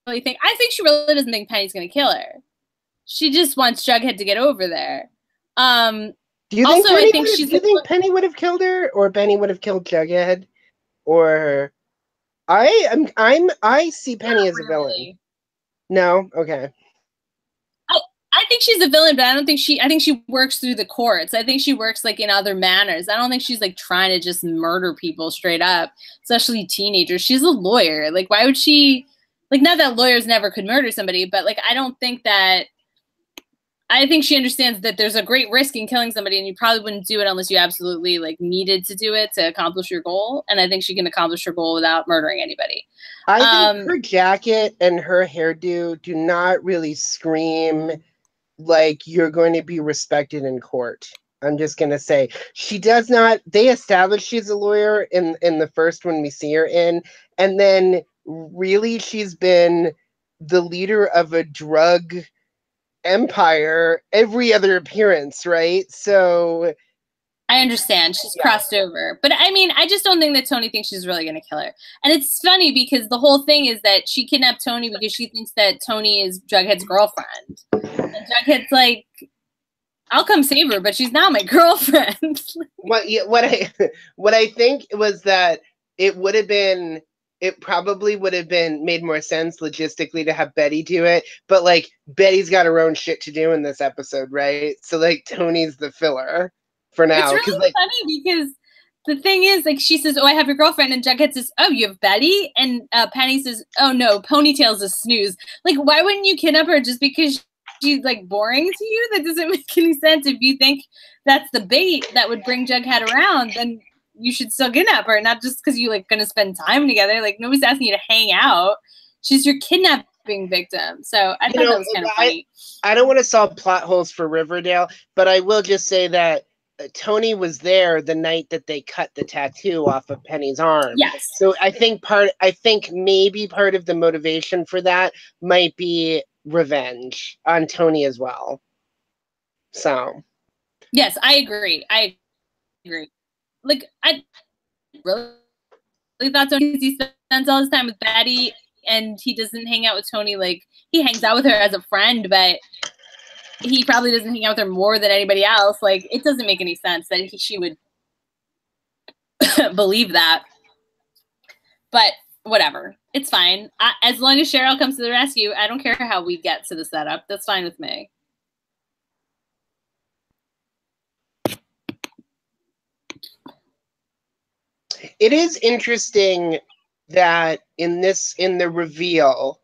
I think she really doesn't think Penny's gonna kill her. She just wants Jughead to get over there. Do you think Penny would have killed her, or Penny would have killed Jughead, or I see Penny as a villain. No, okay. I think she's a villain, but I think she works through the courts. I think she works like in other manners. I don't think she's like trying to just murder people straight up, especially teenagers. She's a lawyer. Like, why would she, like, not that lawyers never could murder somebody, but like, I think she understands that there's a great risk in killing somebody, and you probably wouldn't do it unless you absolutely like needed to do it to accomplish your goal. And I think she can accomplish her goal without murdering anybody. I think her jacket and her hairdo do not really scream like you're going to be respected in court. I'm just going to say she does not. They establish she's a lawyer in the first one we see her in. And then really she's been the leader of a drug empire every other appearance, right? So I understand she's crossed over, but I mean, I just don't think that Tony thinks she's really going to kill her. And it's funny because the whole thing is that she kidnapped Tony because she thinks that Tony is Jughead's girlfriend. And Jughead's like, I'll come save her, but she's not my girlfriend. What I think was that it probably would have been made more sense logistically to have Betty do it, but like Betty's got her own shit to do in this episode, right? So like Tony's the filler for now. It's really funny because the thing is, like, she says, "Oh, I have your girlfriend," and Jughead says, "Oh, you have Betty," and Penny says, "Oh no, Ponytail's a snooze." Like, why wouldn't you kidnap her just because she's like boring to you? That doesn't make any sense. If you think that's the bait that would bring Jughead around, then you should still kidnap her, not just because you like gonna spend time together. Like, nobody's asking you to hang out. She's your kidnapping victim. So I thought that was kind of funny. I don't want to solve plot holes for Riverdale, but I will just say that Tony was there the night that they cut the tattoo off of Penny's arm. Yes. So I think maybe part of the motivation for that might be revenge on Tony as well. So. Yes, I agree. Like, I really thought Tony spends all his time with Betty, and he doesn't hang out with Tony. Like, he hangs out with her as a friend, but he probably doesn't hang out with her more than anybody else. Like, it doesn't make any sense that she would believe that. But whatever. It's fine. As long as Cheryl comes to the rescue, I don't care how we get to the setup. That's fine with me. It is interesting that in the reveal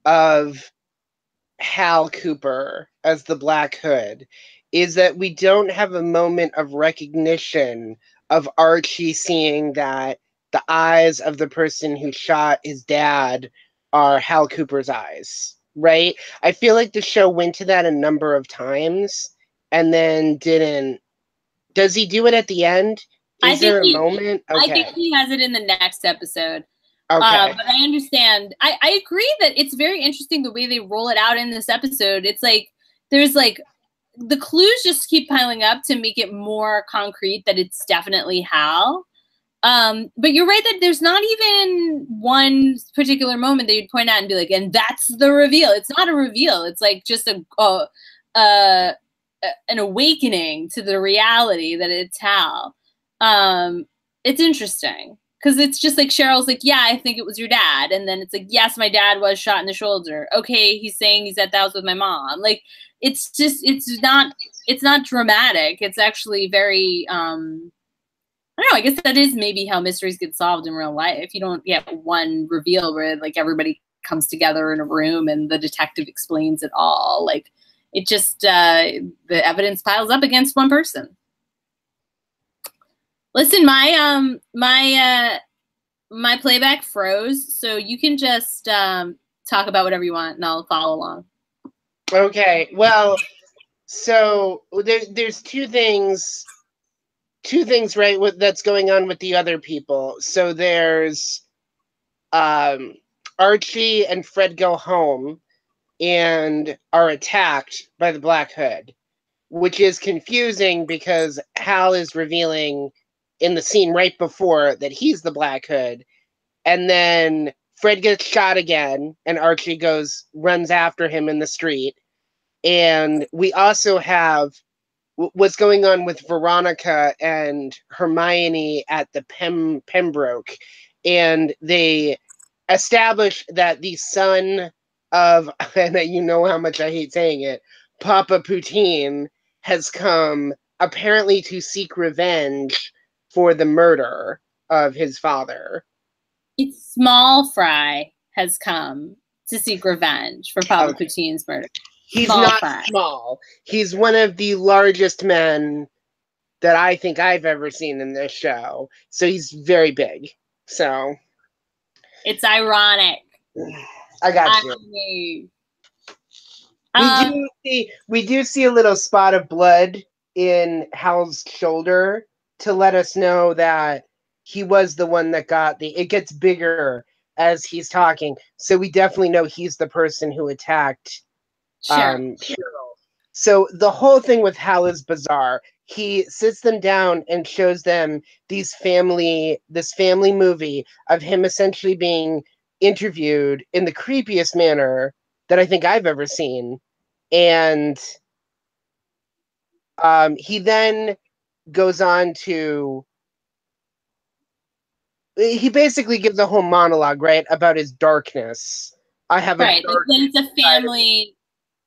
of Hal Cooper as the Black Hood is that we don't have a moment of recognition of Archie seeing that the eyes of the person who shot his dad are Hal Cooper's eyes, right? I feel like the show went to that a number of times and then didn't. Does he do it at the end? Is there a moment? Okay. I think he has it in the next episode. Okay. But I understand. I agree that it's very interesting the way they roll it out in this episode. It's like there's like the clues just keep piling up to make it more concrete that it's definitely Hal. But you're right that there's not even one particular moment that you'd point out and be like, and that's the reveal. It's not a reveal. It's like just an awakening to the reality that it's Hal. It's interesting because it's just like Cheryl's like, yeah, I think it was your dad. And then it's like, yes, my dad was shot in the shoulder. Okay. He's saying he's at the house with my mom. Like, it's not dramatic. It's actually very, I don't know. I guess that is maybe how mysteries get solved in real life. You don't get one reveal where like everybody comes together in a room and the detective explains it all. Like, it just, the evidence piles up against one person. Listen, my playback froze, so you can just talk about whatever you want, and I'll follow along. Okay. Well, so there's two things, right? That's going on with the other people. So there's Archie and Fred go home and are attacked by the Black Hood, which is confusing because Hal is revealing in the scene right before that he's the Black Hood, and then Fred gets shot again and Archie runs after him in the street. And we also have what's going on with Veronica and Hermione at the Pembroke, and they establish that the son of, and you know how much I hate saying it, Papa Poutine has come apparently to seek revenge for the murder of his father. Small Fry has come to seek revenge for Papa Poutine's murder. He's not small. He's one of the largest men that I think I've ever seen in this show. So he's very big. So it's ironic. I got you. We do see a little spot of blood in Hal's shoulder to let us know that he was the one that got it gets bigger as he's talking. So we definitely know he's the person who attacked Cheryl. So the whole thing with Hal is bizarre. He sits them down and shows them this family movie of him essentially being interviewed in the creepiest manner that I think I've ever seen. And he then goes on to he basically gives a whole monologue, right, about his darkness. I have a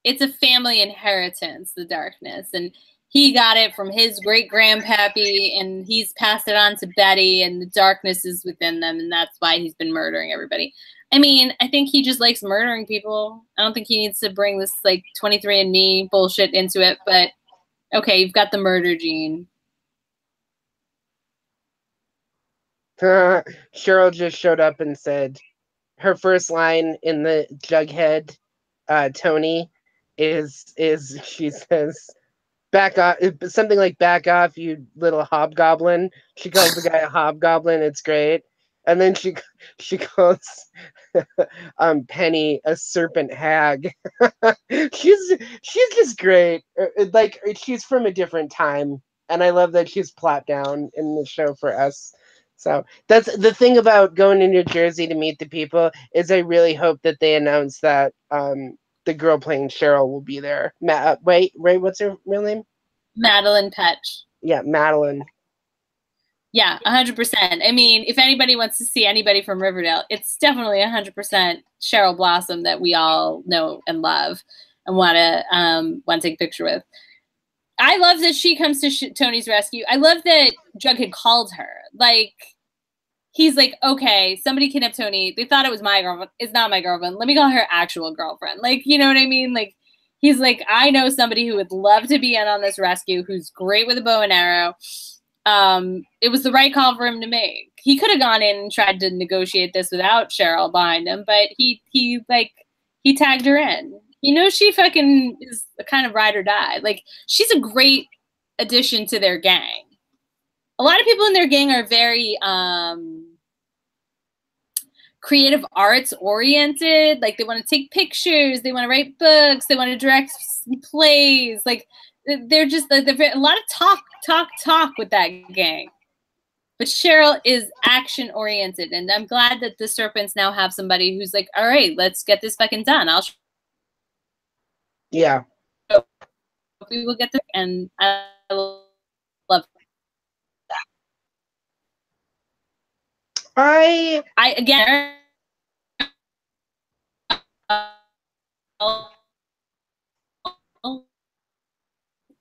it's a family inheritance, the darkness, and he got it from his great grandpappy, and he's passed it on to Betty, and the darkness is within them, and that's why he's been murdering everybody. I mean, I think he just likes murdering people. I don't think he needs to bring this like 23andMe bullshit into it, but okay, you've got the murder gene. Cheryl just showed up and said her first line in the Jughead Tony is she says, "Back off," something like "back off, you little hobgoblin." She calls the guy a hobgoblin. It's great. And then she calls Penny a serpent hag. she's just great. Like, she's from a different time, and I love that she's plopped down in the show for us. So that's the thing about going to New Jersey to meet the people, is I really hope that they announce that the girl playing Cheryl will be there. Wait, what's her real name? Madeline Petch. Yeah, Madeline. Yeah, 100%. I mean, if anybody wants to see anybody from Riverdale, it's definitely 100% Cheryl Blossom that we all know and love and want to take a picture with. I love that she comes to Tony's rescue. I love that Jughead called her. Like, he's like, okay, somebody kidnapped Tony. They thought it was my girlfriend. It's not my girlfriend. Let me call her actual girlfriend. Like, you know what I mean? Like, he's like, I know somebody who would love to be in on this rescue, who's great with a bow and arrow. It was the right call for him to make. He could have gone in and tried to negotiate this without Cheryl behind him, but he tagged her in. You know, she fucking is a kind of ride or die. Like, she's a great addition to their gang. A lot of people in their gang are very creative arts oriented. Like, they want to take pictures, they want to write books, they want to direct plays. Like, they're just a lot of talk with that gang. But Cheryl is action oriented, and I'm glad that the Serpents now have somebody who's like, all right, let's get this fucking done. Yeah. We will get there, and I love that. I again.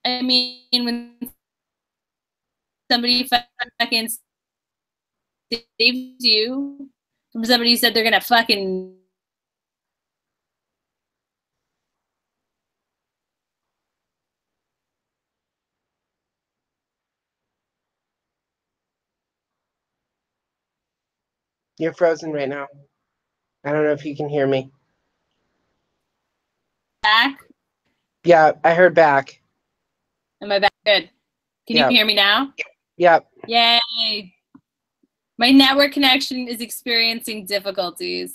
I mean, when somebody fucking saves you from somebody who said they're gonna fucking. You're frozen right now. I don't know if you can hear me. Back? Yeah, I heard back. Am I back? Good. Can you hear me now? Yep. Yay. My network connection is experiencing difficulties.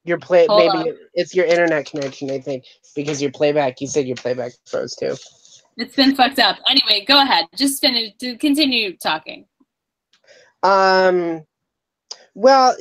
Maybe it's your internet connection, I think, because your playback, you said your playback froze too. It's been fucked up. Anyway, go ahead. Just continue talking. Well,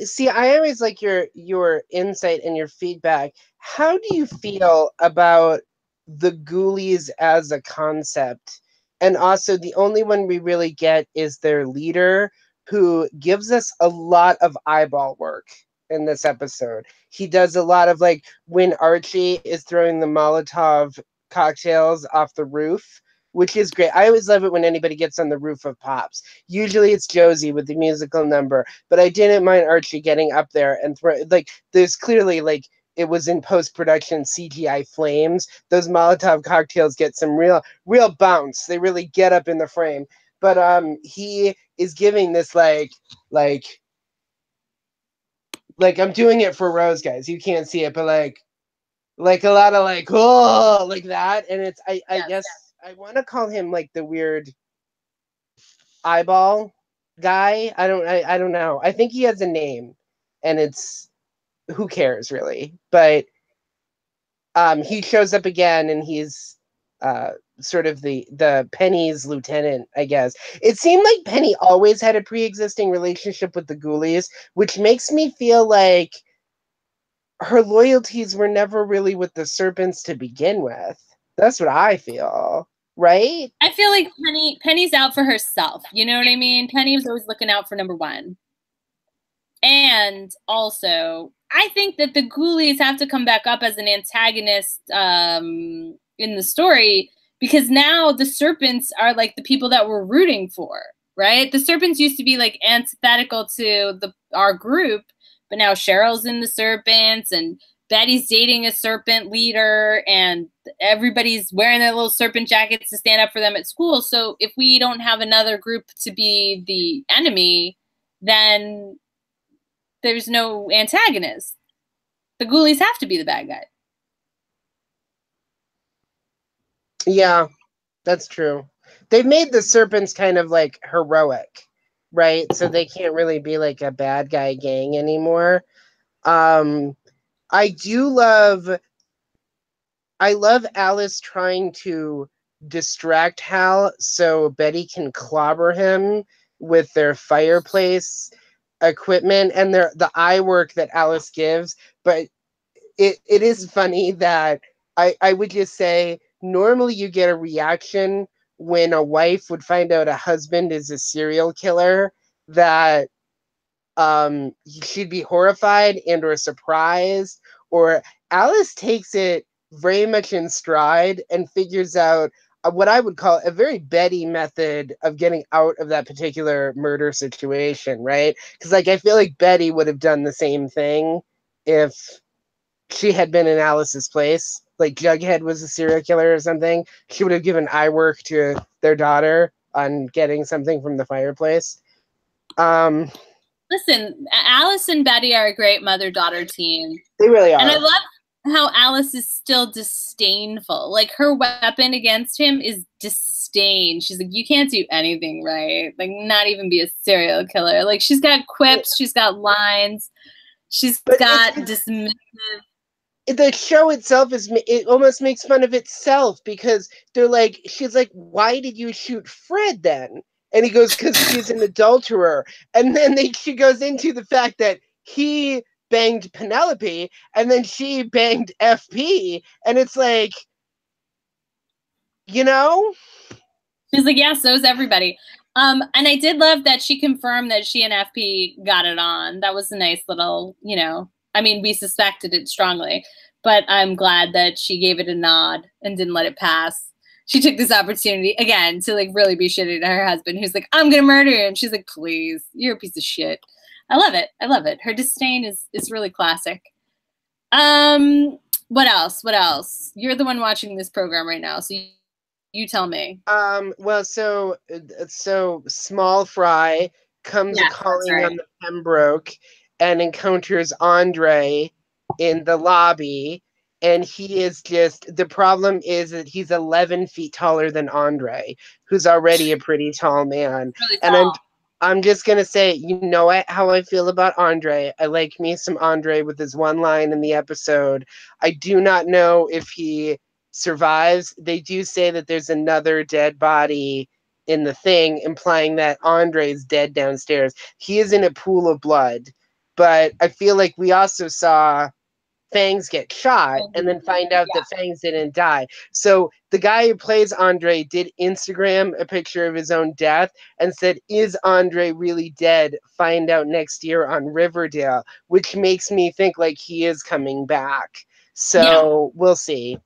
see, I always like your insight and your feedback. How do you feel about the Ghoulies as a concept? And also, the only one we really get is their leader, who gives us a lot of eyeball work in this episode. He does a lot of like when Archie is throwing the Molotov cocktails off the roof, which is great. I always love it when anybody gets on the roof of Pops. Usually it's Josie with the musical number, but I didn't mind Archie getting up there and like there's clearly like it was in post-production CGI flames. Those Molotov cocktails get some real bounce. They really get up in the frame. But he is giving this like I'm doing it for Rose, guys. You can't see it, but like a lot of like oh like that, and it's I guess I want to call him like the weird eyeball guy. I don't know. I think he has a name, and it's who cares really. But he shows up again, and he's sort of the Penny's lieutenant, I guess. It seemed like Penny always had a pre-existing relationship with the Ghoulies, which makes me feel like her loyalties were never really with the serpents to begin with. That's what I feel, right? I feel like Penny's out for herself. You know what I mean? Penny was always looking out for number one. And also, I think that the Ghoulies have to come back up as an antagonist in the story, because now the serpents are like the people that we're rooting for, right? The serpents used to be like antithetical to our group, but now Cheryl's in the serpents, and Betty's dating a serpent leader, and everybody's wearing their little serpent jackets to stand up for them at school. So if we don't have another group to be the enemy, then there's no antagonist. The Ghoulies have to be the bad guy. Yeah, that's true. They've made the serpents kind of like heroic, right? So they can't really be like a bad guy gang anymore. I love Alice trying to distract Hal so Betty can clobber him with their fireplace equipment and the eye work that Alice gives. But it is funny that I would just say normally you get a reaction when a wife would find out a husband is a serial killer, that she'd be horrified and or surprised, or Alice takes it very much in stride and figures out what I would call a very Betty method of getting out of that particular murder situation, right? Because like I feel like Betty would have done the same thing if she had been in Alice's place. Like Jughead was a serial killer or something, she would have given eye work to their daughter on getting something from the fireplace. Listen, Alice and Betty are a great mother-daughter team. They really are. And I love how Alice is still disdainful. Like, her weapon against him is disdain. She's like, you can't do anything right. Like, not even be a serial killer. Like, she's got quips, she's got lines, she's got dismissive. The show itself it almost makes fun of itself, because they're like, she's like, why did you shoot Fred then? And he goes, because he's an adulterer. And then she goes into the fact that he banged Penelope and then she banged FP. And it's like, you know? She's like, yeah, so's everybody. And I did love that she confirmed that she and FP got it on. That was a nice little, you know, I mean, we suspected it strongly, but I'm glad that she gave it a nod and didn't let it pass. She took this opportunity again to like really be shitty to her husband, who's like, I'm gonna murder him. She's like, please, you're a piece of shit. I love it. I love it. Her disdain is really classic. What else? What else? You're the one watching this program right now, so you tell me. Well, so Small Fry comes calling on the Pembroke and encounters Andre in the lobby. And he is just, the problem is that he's 11 feet taller than Andre, who's already a pretty tall man. Really tall. And I'm just going to say, you know how I feel about Andre. I like me some Andre with his one line in the episode. I do not know if he survives. They do say that there's another dead body in the thing, implying that Andre's dead downstairs. He is in a pool of blood. But I feel like we also saw Fangs get shot, and then find out that Fangs didn't die. So the guy who plays Andre did Instagram a picture of his own death and said, "Is Andre really dead? Find out next year on Riverdale," which makes me think like he is coming back. So we'll see.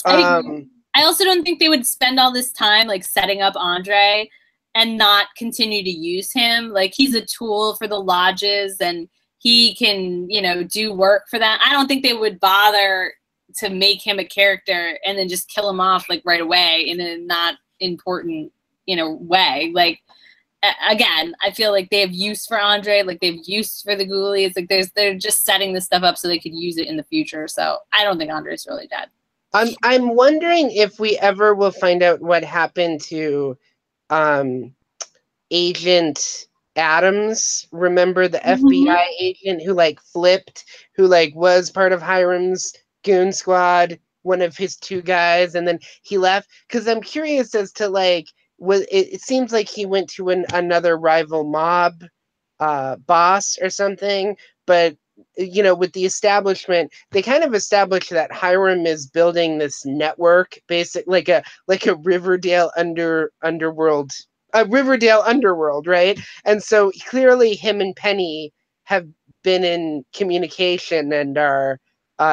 I also don't think they would spend all this time like setting up Andre and not continue to use him. Like, he's a tool for the lodges and he can, you know, do work for that. I don't think they would bother to make him a character and then just kill him off like right away in a not important, you know, way. Like, again, I feel like they have use for Andre, like they have use for the Ghoulies. Like they're just setting this stuff up so they could use it in the future. So I don't think Andre's really dead. I'm wondering if we ever will find out what happened to Agent Adams. Remember the FBI agent who like flipped, who like was part of Hiram's goon squad, one of his two guys, and then he left? Because I'm curious as to like, it seems like he went to another rival mob boss or something, but you know, with the establishment, they kind of established that Hiram is building this network, like a Riverdale underworld, a Riverdale underworld, right? And so clearly, him and Penny have been in communication and are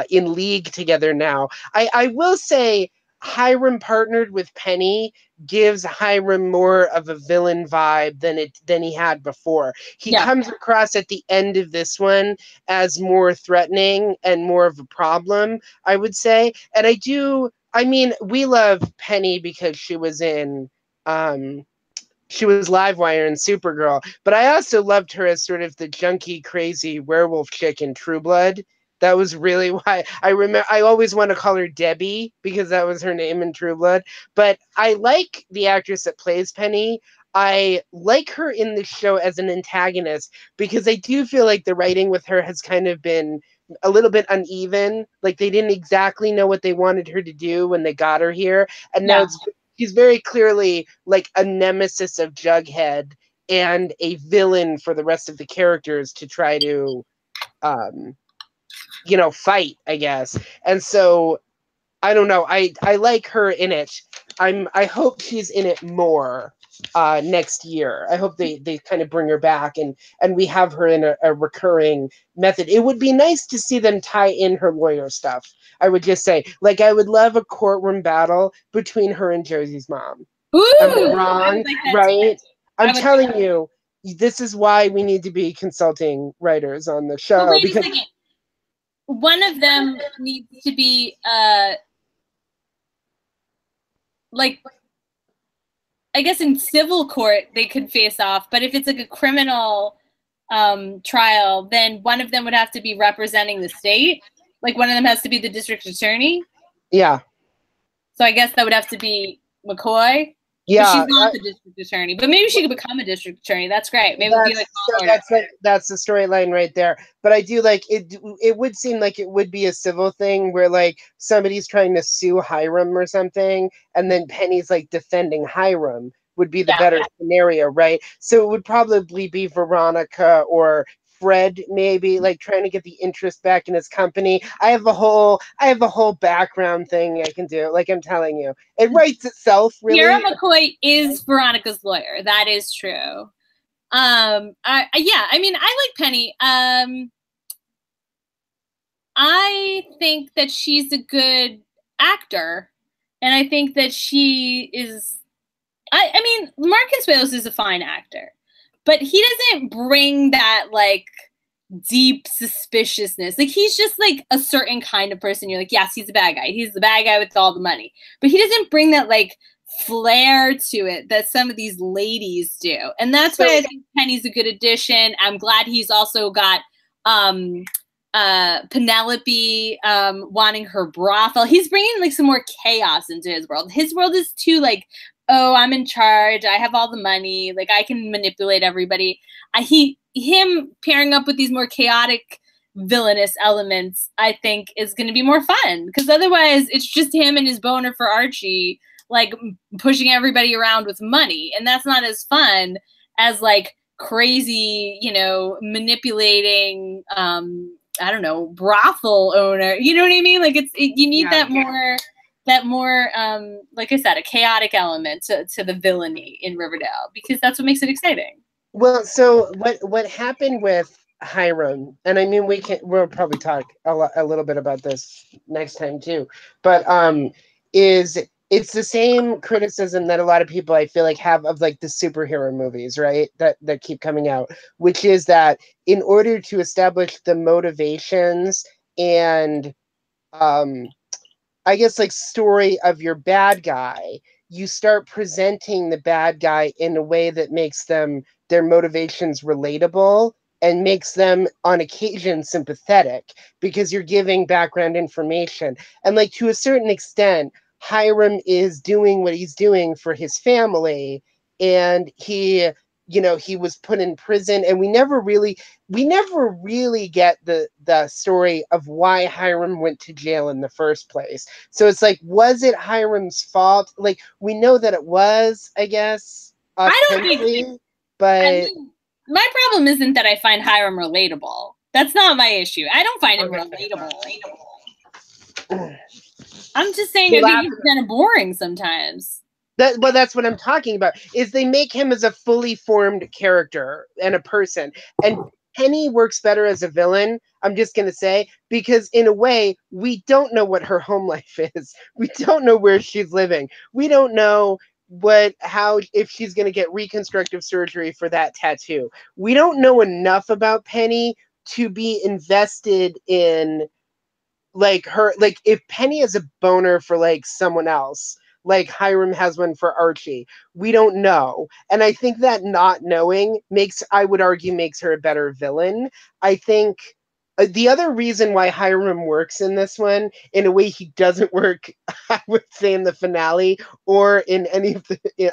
in league together now. I will say, Hiram partnered with Penny gives Hiram more of a villain vibe than he had before. He comes across at the end of this one as more threatening and more of a problem, I would say. And I mean, we love Penny because she was in she was Livewire and Supergirl, but I also loved her as sort of the junky, crazy werewolf chick in True Blood. That was really why I remember. I always want to call her Debbie because that was her name in True Blood. But I like the actress that plays Penny. I like her in the show as an antagonist because I do feel like the writing with her has kind of been a little bit uneven. Like they didn't exactly know what they wanted her to do when they got her here. And now she's very clearly like a nemesis of Jughead and a villain for the rest of the characters to try to you know, fight, I guess. And so I don't know. I like her in it. I hope she's in it more next year. I hope they kind of bring her back and we have her in a recurring method. It would be nice to see them tie in her lawyer stuff. I would just say, like, I would love a courtroom battle between her and Josie's mom. Ooh, am I wrong? Right? I'm telling you, this is why we need to be consulting writers on the show. Wait a second. One of them needs to be like, I guess in civil court they could face off, but if it's like a criminal trial, then one of them would have to be representing the state. Like one of them has to be the district attorney. Yeah. So I guess that would have to be McCoy. Yeah, but she's not the district attorney, but maybe she could become a district attorney. That's great. Maybe it'd be like that's the storyline right there. But I do like it. It would seem like it would be a civil thing where like somebody's trying to sue Hiram or something, and then Penny's like defending Hiram would be the better scenario, right? So it would probably be Veronica or Fred, maybe, like trying to get the interest back in his company. I have a whole background thing I can do. Like I'm telling you, it writes itself. Really, Cheryl McCoy is Veronica's lawyer. That is true. I mean, I like Penny. I think that she's a good actor, and I think that she is. I mean, Mark Consuelos is a fine actor. But he doesn't bring that, like, deep suspiciousness. Like, he's just, like, a certain kind of person. You're like, yes, he's a bad guy. He's the bad guy with all the money. But he doesn't bring that, like, flair to it that some of these ladies do. And that's why I think Penny's a good addition. I'm glad he's also got Penelope wanting her brothel. He's bringing, like, some more chaos into his world. His world is too, like, oh, I'm in charge. I have all the money. Like, I can manipulate everybody. Him pairing up with these more chaotic, villainous elements, I think, is going to be more fun. Because otherwise, it's just him and his boner for Archie, like, pushing everybody around with money. And that's not as fun as, like, crazy, you know, manipulating I don't know, brothel owner. You know what I mean? Like you need that more, like I said, a chaotic element to the villainy in Riverdale, because that's what makes it exciting. Well, so what happened with Hiram, and I mean we'll probably talk a little bit about this next time too, but is it's the same criticism that a lot of people I feel like have of like the superhero movies, right? That keep coming out, which is that in order to establish the motivations and I guess like story of your bad guy, you start presenting the bad guy in a way that makes their motivations relatable and makes them on occasion sympathetic because you're giving background information. And like to a certain extent, Hiram is doing what he's doing for his family, and he was put in prison, and we never really get the story of why Hiram went to jail in the first place. So it's like, was it Hiram's fault? Like, we know that it was, I guess, ostensibly, but my problem isn't that I find Hiram relatable. That's not my issue. I don't find him relatable. I'm just saying I think he's kind of boring sometimes. That's what I'm talking about, is they make him as a fully formed character and a person. And Penny works better as a villain, I'm just going to say, because in a way, we don't know what her home life is. We don't know where she's living. We don't know if she's going to get reconstructive surgery for that tattoo. We don't know enough about Penny to be invested in like her, like if Penny is a boner for like someone else, like Hiram has one for Archie, we don't know. And I think that not knowing I would argue makes her a better villain. I think the other reason why Hiram works in this one in a way he doesn't work, I would say, in the finale or in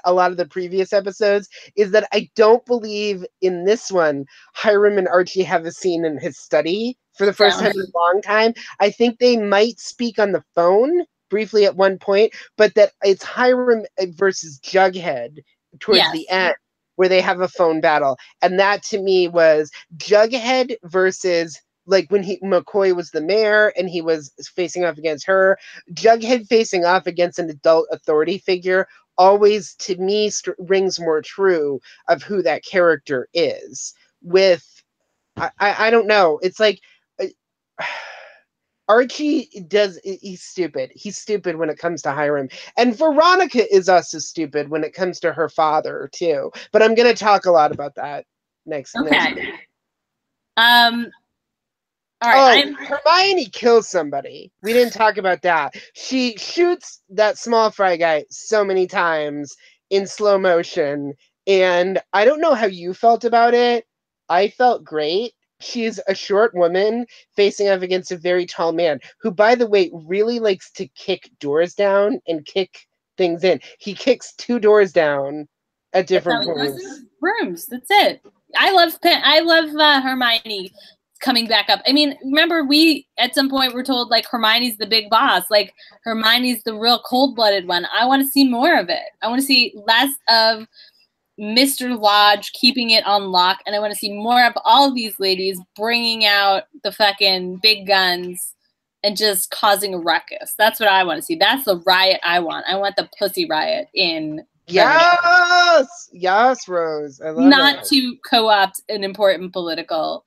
a lot of the previous episodes, is that I don't believe in this one Hiram and Archie have a scene in his study for the first time in a long time. I think they might speak on the phone briefly at one point, but that it's Hiram versus Jughead towards the end where they have a phone battle. And that to me was Jughead versus, like, when McCoy was the mayor and he was facing off against her, Jughead facing off against an adult authority figure always, to me, rings more true of who that character is. I don't know. It's like Archie he's stupid. He's stupid when it comes to Hiram. And Veronica is also stupid when it comes to her father, too. But I'm going to talk a lot about that next. Okay. All right, Hermione kills somebody. We didn't talk about that. She shoots that small fry guy so many times in slow motion. And I don't know how you felt about it. I felt great. She's a short woman facing off against a very tall man who, by the way, really likes to kick doors down and kick things in. He kicks 2 doors down at different points. Rooms. That's it. I love Hermione coming back up. I mean, remember we at some point were told like Hermione's the big boss, like Hermione's the real cold-blooded one. I want to see more of it. I want to see less of Mr. Lodge keeping it on lock, and I want to see more of all of these ladies bringing out the fucking big guns and just causing a ruckus. That's what I want to see. That's the riot I want. I want the pussy riot in Yes! Yes, Rose. I love Not to co-opt an important political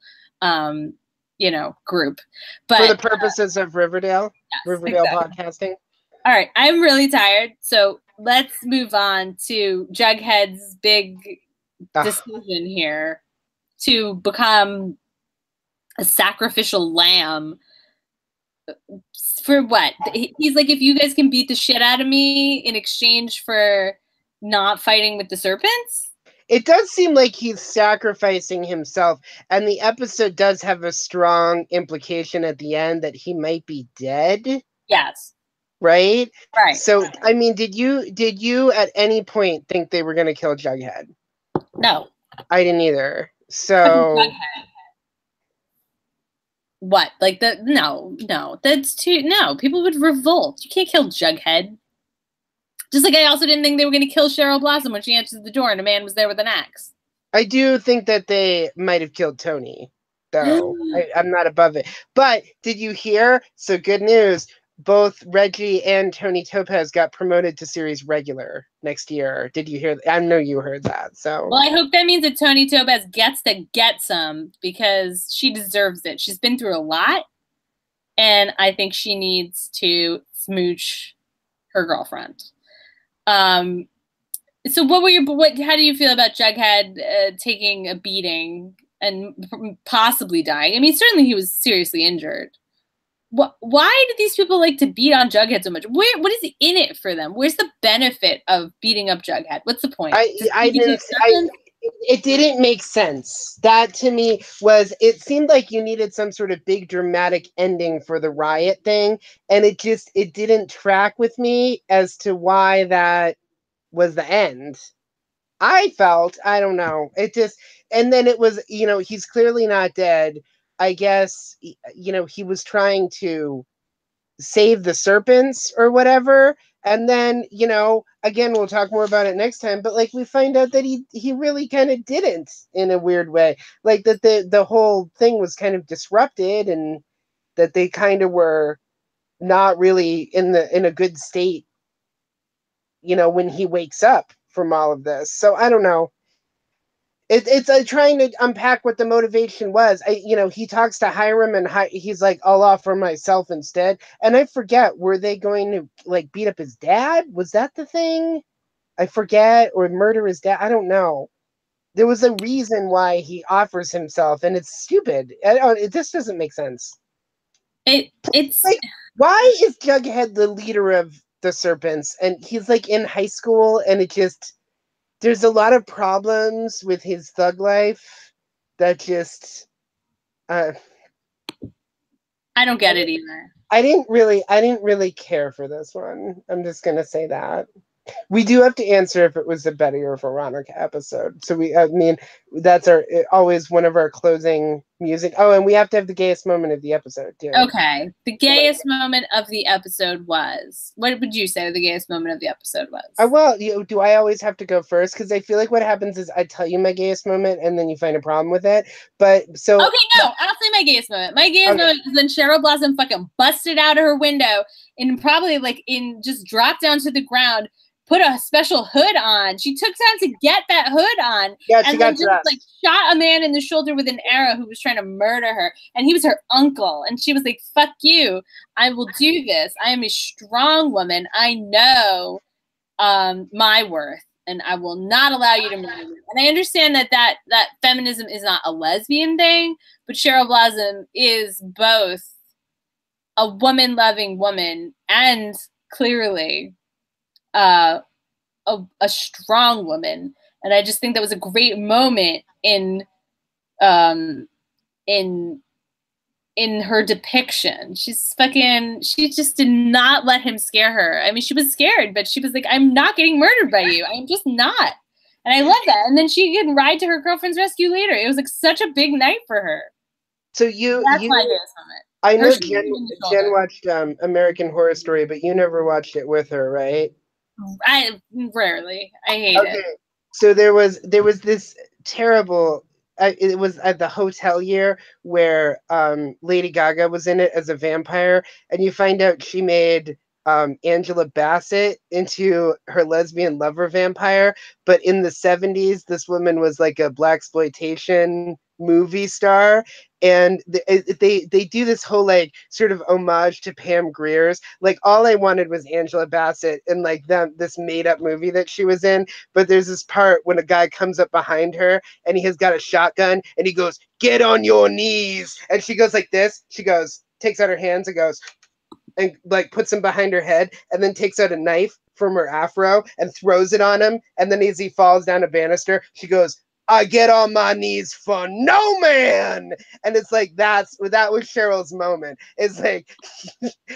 group. But for the purposes of Riverdale, yes, Riverdale podcasting. All right, I'm really tired, so let's move on to Jughead's big decision here to become a sacrificial lamb. For what? He's like, if you guys can beat the shit out of me in exchange for not fighting with the serpents? It does seem like he's sacrificing himself, and the episode does have a strong implication at the end that he might be dead. Yes. Right? Right. So, I mean, did you at any point think they were going to kill Jughead? No. I didn't either. So... What? Like no. That's too... No, people would revolt. You can't kill Jughead. Just like I also didn't think they were going to kill Cheryl Blossom when she answered the door and a man was there with an axe. I do think that they might have killed Tony. though. I'm not above it. But did you hear? So good news. Both Reggie and Tony Topaz got promoted to series regular next year. Did you hear? I know you heard that. So well, I hope that means that Tony Topaz gets to get some because she deserves it. She's been through a lot, and I think she needs to smooch her girlfriend. So how do you feel about Jughead taking a beating and possibly dying? I mean, certainly he was seriously injured. Why do these people like to beat on Jughead so much? What is in it for them? Where's the benefit of beating up Jughead? What's the point? It didn't make sense. That to me it seemed like you needed some sort of big dramatic ending for the riot thing, and it didn't track with me as to why that was the end. I don't know. And then it was, he's clearly not dead. I guess, he was trying to save the serpents or whatever. And then, again, we'll talk more about it next time, but like we find out that he really kind of didn't in a weird way. Like that the whole thing was kind of disrupted and that they kind of were not really in a good state, when he wakes up from all of this. So I don't know. It's trying to unpack what the motivation was. He talks to Hiram and he's like, I'll offer myself instead. And I forget, were they going to like beat up his dad? Was that the thing? I forget, or murder his dad. I don't know. There was a reason why he offers himself, and it's stupid. It just doesn't make sense. It's like, why is Jughead the leader of the Serpents? And he's like in high school, and there's a lot of problems with his thug life that just I don't get it either. I didn't really care for this one. I'm just gonna say that. We do have to answer if it was a Betty or Veronica episode. So that's always one of our closing music. Oh, and we have to have the gayest moment of the episode too. Okay. The gayest moment of the episode was, what would you say the gayest moment of the episode was? Do I always have to go first? Because I feel like what happens is I tell you my gayest moment and then you find a problem with it. Okay, no, I'll say my gayest moment. My gayest moment is when Cheryl Blossom fucking busted out of her window and probably just dropped down to the ground, put a special hood on. She took time to get that hood on. Yeah, she got dressed. Shot a man in the shoulder with an arrow who was trying to murder her. And he was her uncle. And she was like, fuck you. I will do this. I am a strong woman. I know my worth. And I will not allow you to murder me. And I understand that feminism is not a lesbian thing. But Cheryl Blossom is both a woman-loving woman and clearly a strong woman, and I just think that was a great moment in her depiction. She just did not let him scare her. I mean, she was scared, but she was like, I'm not getting murdered by you. I'm just not. And I love that. And then she can ride to her girlfriend's rescue later. It was like such a big night for her. So that's my gayest moment. I know Jen watched American Horror Story, but you never watched it with her, right? I rarely. I hate it. So there was this terrible. It was at the hotel year where Lady Gaga was in it as a vampire, and you find out she made Angela Bassett into her lesbian lover vampire. But in the 70s, this woman was like a blaxploitation movie star, and they do this whole like sort of homage to Pam Grier's. Like all I wanted was Angela Bassett in like this made up movie that she was in. But there's this part when a guy comes up behind her and he has got a shotgun and he goes, "Get on your knees," and she goes like this. She goes, takes out her hands and goes, and like puts them behind her head, and then takes out a knife from her afro and throws it on him. And then as he falls down a banister, she goes, "I get on my knees for no man." And it's like that was Cheryl's moment. It's like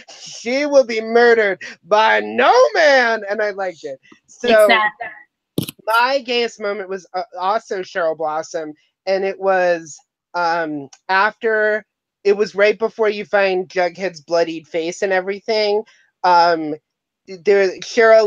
she will be murdered by no man, and I liked it. So my gayest moment was also Cheryl Blossom, and it was after. It was right before you find Jughead's bloodied face and everything. Cheryl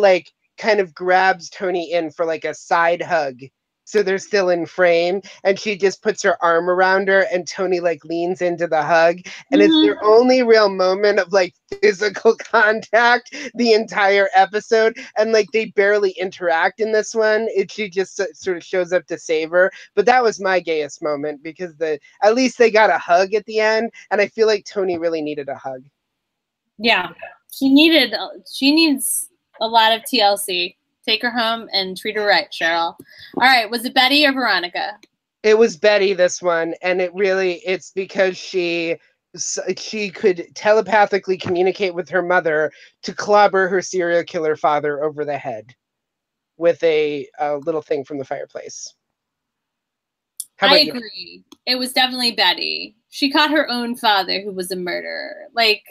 like kind of grabs Tony in for like a side hug so they're still in frame, and she just puts her arm around her, and Tony like leans into the hug, and it's their only real moment of like physical contact the entire episode, and like they barely interact in this one. She just sort of shows up to save her. But that was my gayest moment, because at least they got a hug at the end, and I feel like Tony really needed a hug. Yeah, she needs a lot of TLC. Take her home and treat her right, Cheryl. All right, was it Betty or Veronica? It was Betty, this one, and it's because she could telepathically communicate with her mother to clobber her serial killer father over the head with a little thing from the fireplace. I agree. It was definitely Betty. She caught her own father, who was a murderer. Like,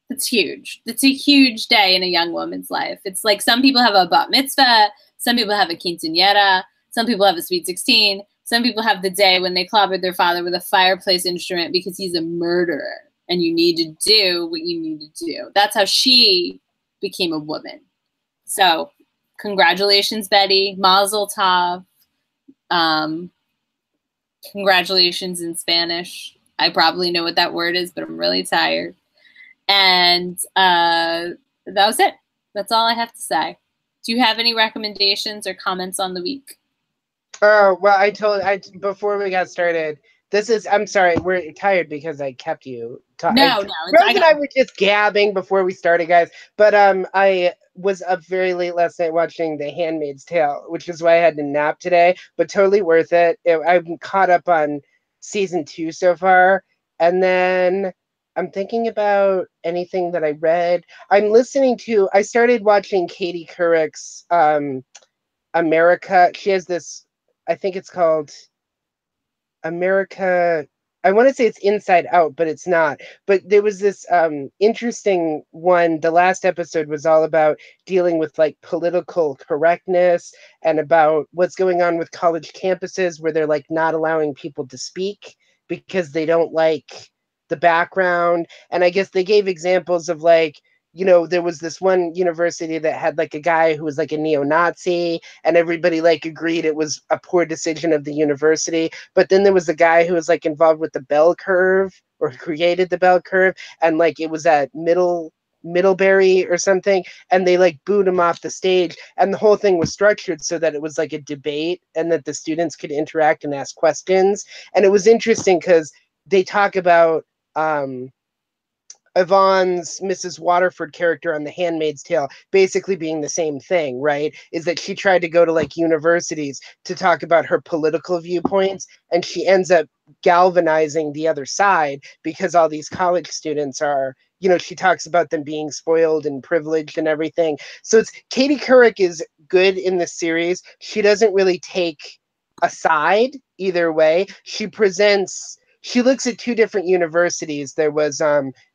it's huge. It's a huge day in a young woman's life. It's like some people have a bat mitzvah, some people have a quinceañera, some people have a sweet 16, some people have the day when they clobbered their father with a fireplace instrument because he's a murderer, and you need to do what you need to do. That's how she became a woman. So, congratulations, Betty. Mazel tov. Congratulations in Spanish. I probably know what that word is, but I'm really tired. And that was it. That's all I have to say. Do you have any recommendations or comments on the week? Oh, well, before we got started, I'm sorry, we're tired because I kept you talking. No. Rose and I were just gabbing before we started, guys. But I was up very late last night watching The Handmaid's Tale, which is why I had to nap today, but totally worth it. I'm caught up on season 2 so far. And then I'm thinking about anything that I read. I started watching Katie Couric's America. She has this, I think it's called America. I want to say it's Inside Out, but it's not. But there was this interesting one. The last episode was all about dealing with like political correctness and about what's going on with college campuses where they're like not allowing people to speak because they don't like the background. And I guess they gave examples of like, there was this one university that had like a guy who was like a neo-Nazi, and everybody like agreed it was a poor decision of the university. But then there was a guy who was like involved with the bell curve, or created the bell curve, and like it was at Middlebury or something, and they like booed him off the stage, and the whole thing was structured so that it was like a debate and that the students could interact and ask questions. And it was interesting because they talk about Yvonne's Mrs. Waterford character on The Handmaid's Tale basically being the same thing, right? Is that she tried to go to like universities to talk about her political viewpoints, and she ends up galvanizing the other side because all these college students are, she talks about them being spoiled and privileged and everything. So Katie Couric is good in this series. She doesn't really take a side either way. She looks at 2 different universities. There was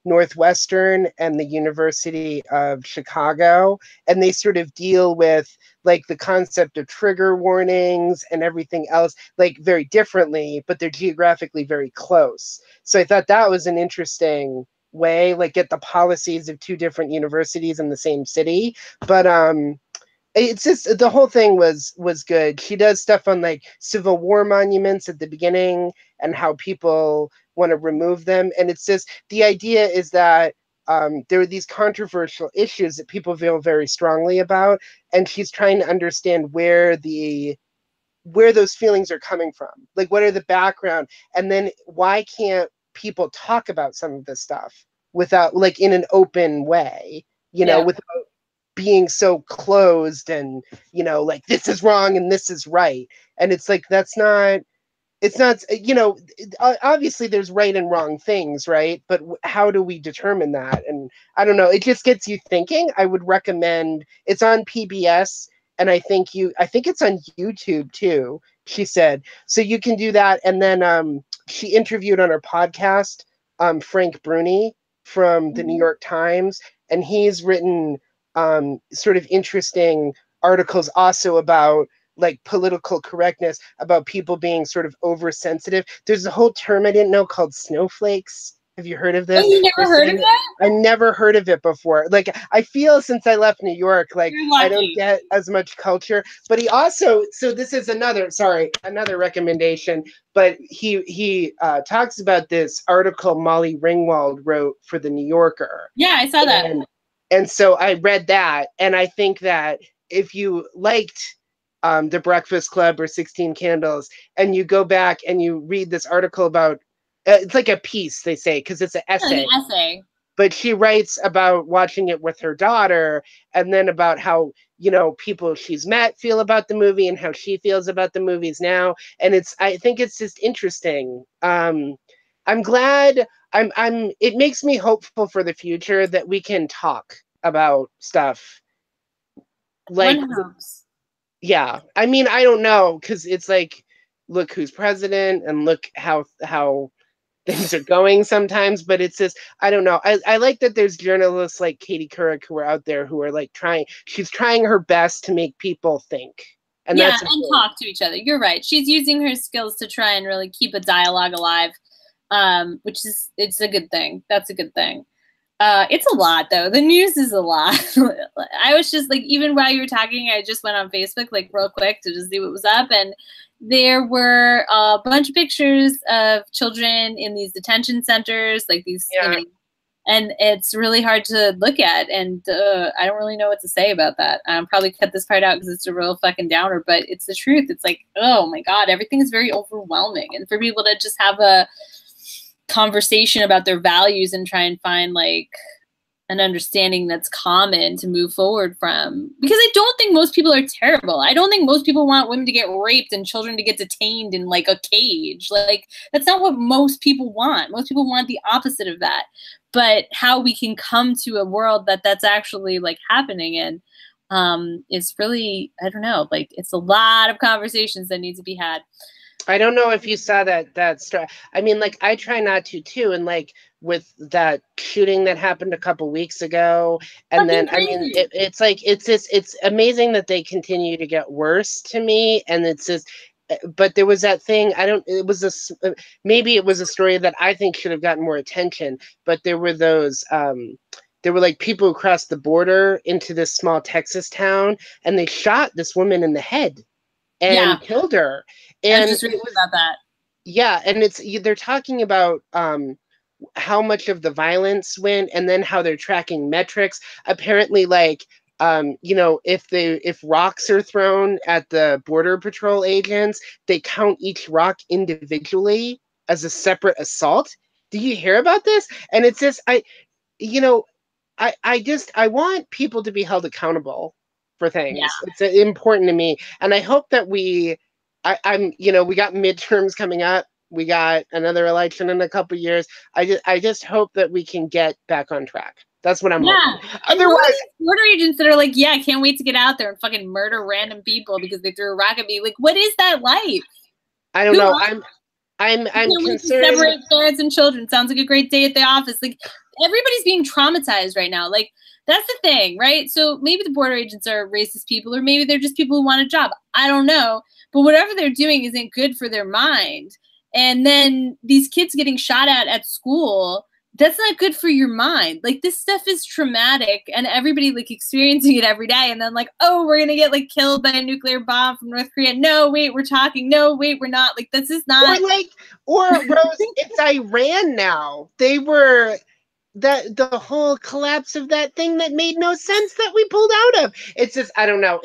Northwestern and the University of Chicago, and they sort of deal with like the concept of trigger warnings and everything else like very differently, but they're geographically very close. So I thought that was an interesting way, like get the policies of 2 different universities in the same city. But it's just the whole thing was good. She does stuff on like Civil War monuments at the beginning and how people want to remove them. And it's just, the idea is that there are these controversial issues that people feel very strongly about, and she's trying to understand where those feelings are coming from. Like, what are the background, and then why can't people talk about some of this stuff without, like, in an open way, without being so closed and, like, this is wrong and this is right. And it's like, it's not, obviously there's right and wrong things, right? But how do we determine that? And I don't know, it just gets you thinking. I would recommend, it's on PBS, and I think it's on YouTube too, she said. So you can do that. And then she interviewed on her podcast Frank Bruni from the New York Times, and he's written sort of interesting articles also about like political correctness, about people being sort of oversensitive. There's a whole term I didn't know called snowflakes. Have you heard of Oh, this? you never heard of that? I never heard of it before. Like, I feel since I left New York, like I don't get as much culture. But he also, so this is another recommendation. But he talks about this article Molly Ringwald wrote for the New Yorker. Yeah, I saw that. And so I read that, and I think that if you liked The Breakfast Club or 16 Candles, and you go back and you read this article about, it's like a piece, they say, because it's an essay. An essay. But she writes about watching it with her daughter, and then about how, you know, people she's met feel about the movie and how she feels about the movies now. And I think it's just interesting. I'm glad. It makes me hopeful for the future that we can talk about stuff. Like, yeah. I mean, I don't know, because it's like, look who's president and look how things are going sometimes, but it's just, I don't know. I like that there's journalists like Katie Couric who are out there who are like she's trying her best to make people think. And and talk to each other. You're right. She's using her skills to try and really keep a dialogue alive, which is, it's a good thing. That's a good thing. It's a lot though. The news is a lot. I was just like, even while you were talking, I just went on Facebook like real quick to just see what was up, and there were a bunch of pictures of children in these detention centers, like these, you know, and it's really hard to look at. And I don't really know what to say about that. Probably cut this part out because it's a real fucking downer, but it's the truth. It's like, oh my God, everything is very overwhelming. And for people to just have a conversation about their values and try and find like an understanding that's common to move forward from, because I don't think most people are terrible. I don't think most people want women to get raped and children to get detained in like a cage. Like, that's not what most people want. Most people want the opposite of that. But how we can come to a world that's actually like happening in is really, I don't know, like it's a lot of conversations that need to be had. I don't know if you saw that I mean, like, I try not to too, and like with that shooting that happened a couple weeks ago, and then I mean, it's like it's amazing that they continue to get worse to me, and it's just. But there was that thing. Maybe it was a story that I think should have gotten more attention. But there were those. There were like people who crossed the border into this small Texas town, and they shot this woman in the head and killed her. And I was just reading about that. Yeah, and they're talking about how much of the violence went, and then how they're tracking metrics. Apparently, like, you know, if rocks are thrown at the Border Patrol agents, they count each rock individually as a separate assault. Do you hear about this? And it's just, I want people to be held accountable for things. Yeah. It's important to me, and I hope that we got midterms coming up. We got another election in a couple of years. I just hope that we can get back on track. That's what I'm hoping. Otherwise, murder agents that are like, yeah, I can't wait to get out there and fucking murder random people because they threw a rock at me. Like, what is that life? I don't know. I'm concerned. Separate parents and children. Sounds like a great day at the office. Like, everybody's being traumatized right now. Like, that's the thing, right? So maybe the border agents are racist people, or maybe they're just people who want a job. I don't know. But whatever they're doing isn't good for their mind. And then these kids getting shot at school, that's not good for your mind. Like, this stuff is traumatic, and everybody like experiencing it every day. And then like, oh, we're going to get like killed by a nuclear bomb from North Korea. No, wait, we're talking. No, wait, we're not. Like, this is not. Or Rose, it's Iran now. They were the whole collapse of that thing that made no sense that we pulled out of. It's just, I don't know.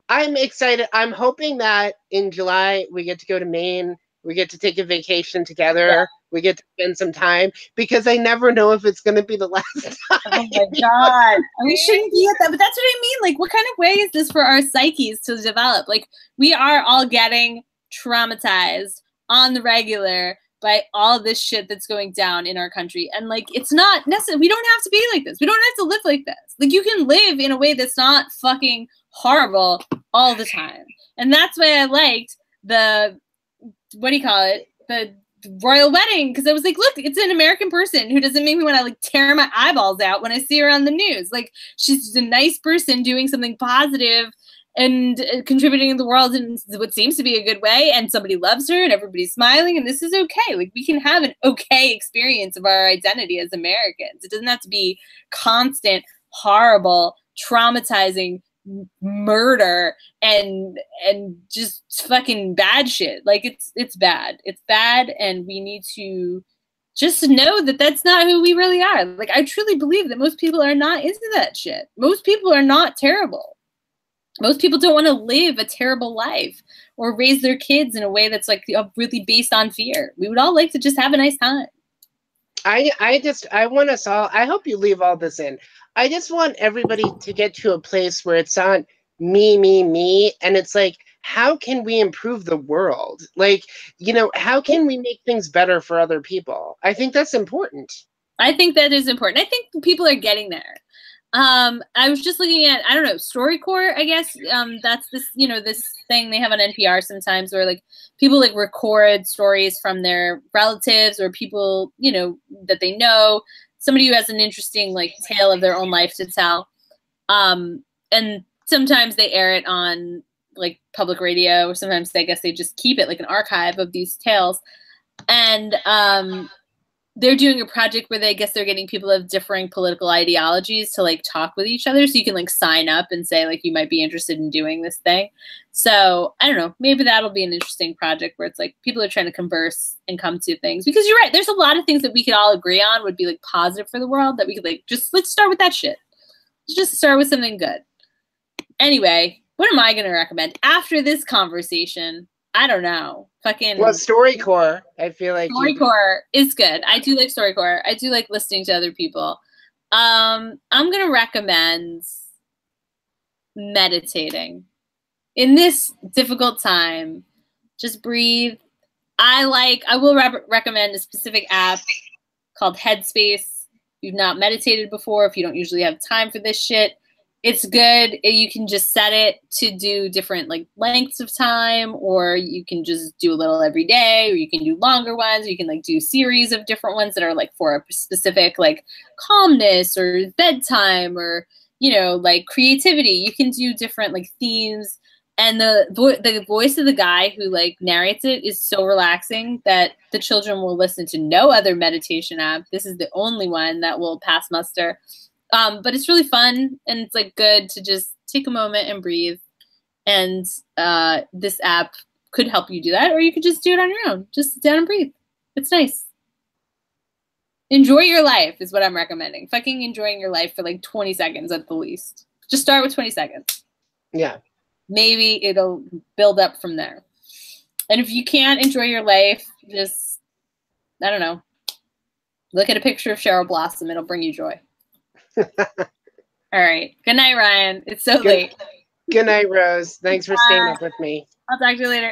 I'm excited. I'm hoping that in July we get to go to Maine. We get to take a vacation together. Yeah. We get to spend some time, because I never know if it's going to be the last time. Oh my God. We shouldn't be at that. But that's what I mean. Like, what kind of way is this for our psyches to develop? Like, we are all getting traumatized on the regular by all this shit that's going down in our country. And like, it's not necessary. We don't have to be like this. We don't have to live like this. Like, you can live in a way that's not fucking horrible all the time. And that's why I liked the royal wedding, because I was like, look, it's an American person who doesn't make me want to like tear my eyeballs out when I see her on the news. Like, she's just a nice person doing something positive and contributing to the world in what seems to be a good way, and somebody loves her and everybody's smiling, and this is okay. Like, we can have an okay experience of our identity as Americans. It doesn't have to be constant, horrible, traumatizing murder and just fucking bad shit. Like, it's bad. It's bad, and we need to just know that that's not who we really are. Like, I truly believe that most people are not into that shit. Most people are not terrible. Most people don't want to live a terrible life or raise their kids in a way that's like really based on fear. We would all like to just have a nice time. I want us all, I hope you leave all this in. I just want everybody to get to a place where it's not me, and it's like, how can we improve the world? Like, you know, how can we make things better for other people? I think that's important. I think that is important. I think people are getting there. I was just looking at, I don't know, StoryCorps, I guess. That's this, you know, this thing they have on NPR sometimes where like people like record stories from their relatives or people, you know, that they know, somebody who has an interesting like tale of their own life to tell. And sometimes they air it on like public radio, or sometimes I guess they just keep it like an archive of these tales. And they're doing a project where I guess they're getting people of differing political ideologies to like talk with each other. So you can like sign up and say like you might be interested in doing this thing. So I don't know, maybe that'll be an interesting project where it's like people are trying to converse and come to things. Because you're right, there's a lot of things that we could all agree on would be like positive for the world that we could like just, let's start with that shit. Let's just start with something good. Anyway, what am I going to recommend after this conversation? I don't know. Fucking. Well, StoryCorps. I feel like StoryCorps is good. I do like StoryCorps. I do like listening to other people. I'm gonna recommend meditating in this difficult time. Just breathe. I will recommend a specific app called Headspace. If you've not meditated before, if you don't usually have time for this shit, it's good. You can just set it to do different like lengths of time, or you can just do a little every day, or you can do longer ones, or you can like do a series of different ones that are like for a specific like calmness or bedtime or, you know, like creativity. You can do different like themes. And the voice of the guy who like narrates it is so relaxing that the children will listen to no other meditation app. This is the only one that will pass muster. But it's really fun, and it's like good to just take a moment and breathe. And this app could help you do that, or you could just do it on your own. Just sit down and breathe. It's nice. Enjoy your life is what I'm recommending. Fucking enjoying your life for like 20 seconds at the least. Just start with 20 seconds. Yeah. Maybe it'll build up from there. And if you can't enjoy your life, just, I don't know, look at a picture of Cheryl Blossom. It'll bring you joy. All right. Good night, Ryan. It's so late. Good night, Rose. Thanks for staying up with me. I'll talk to you later.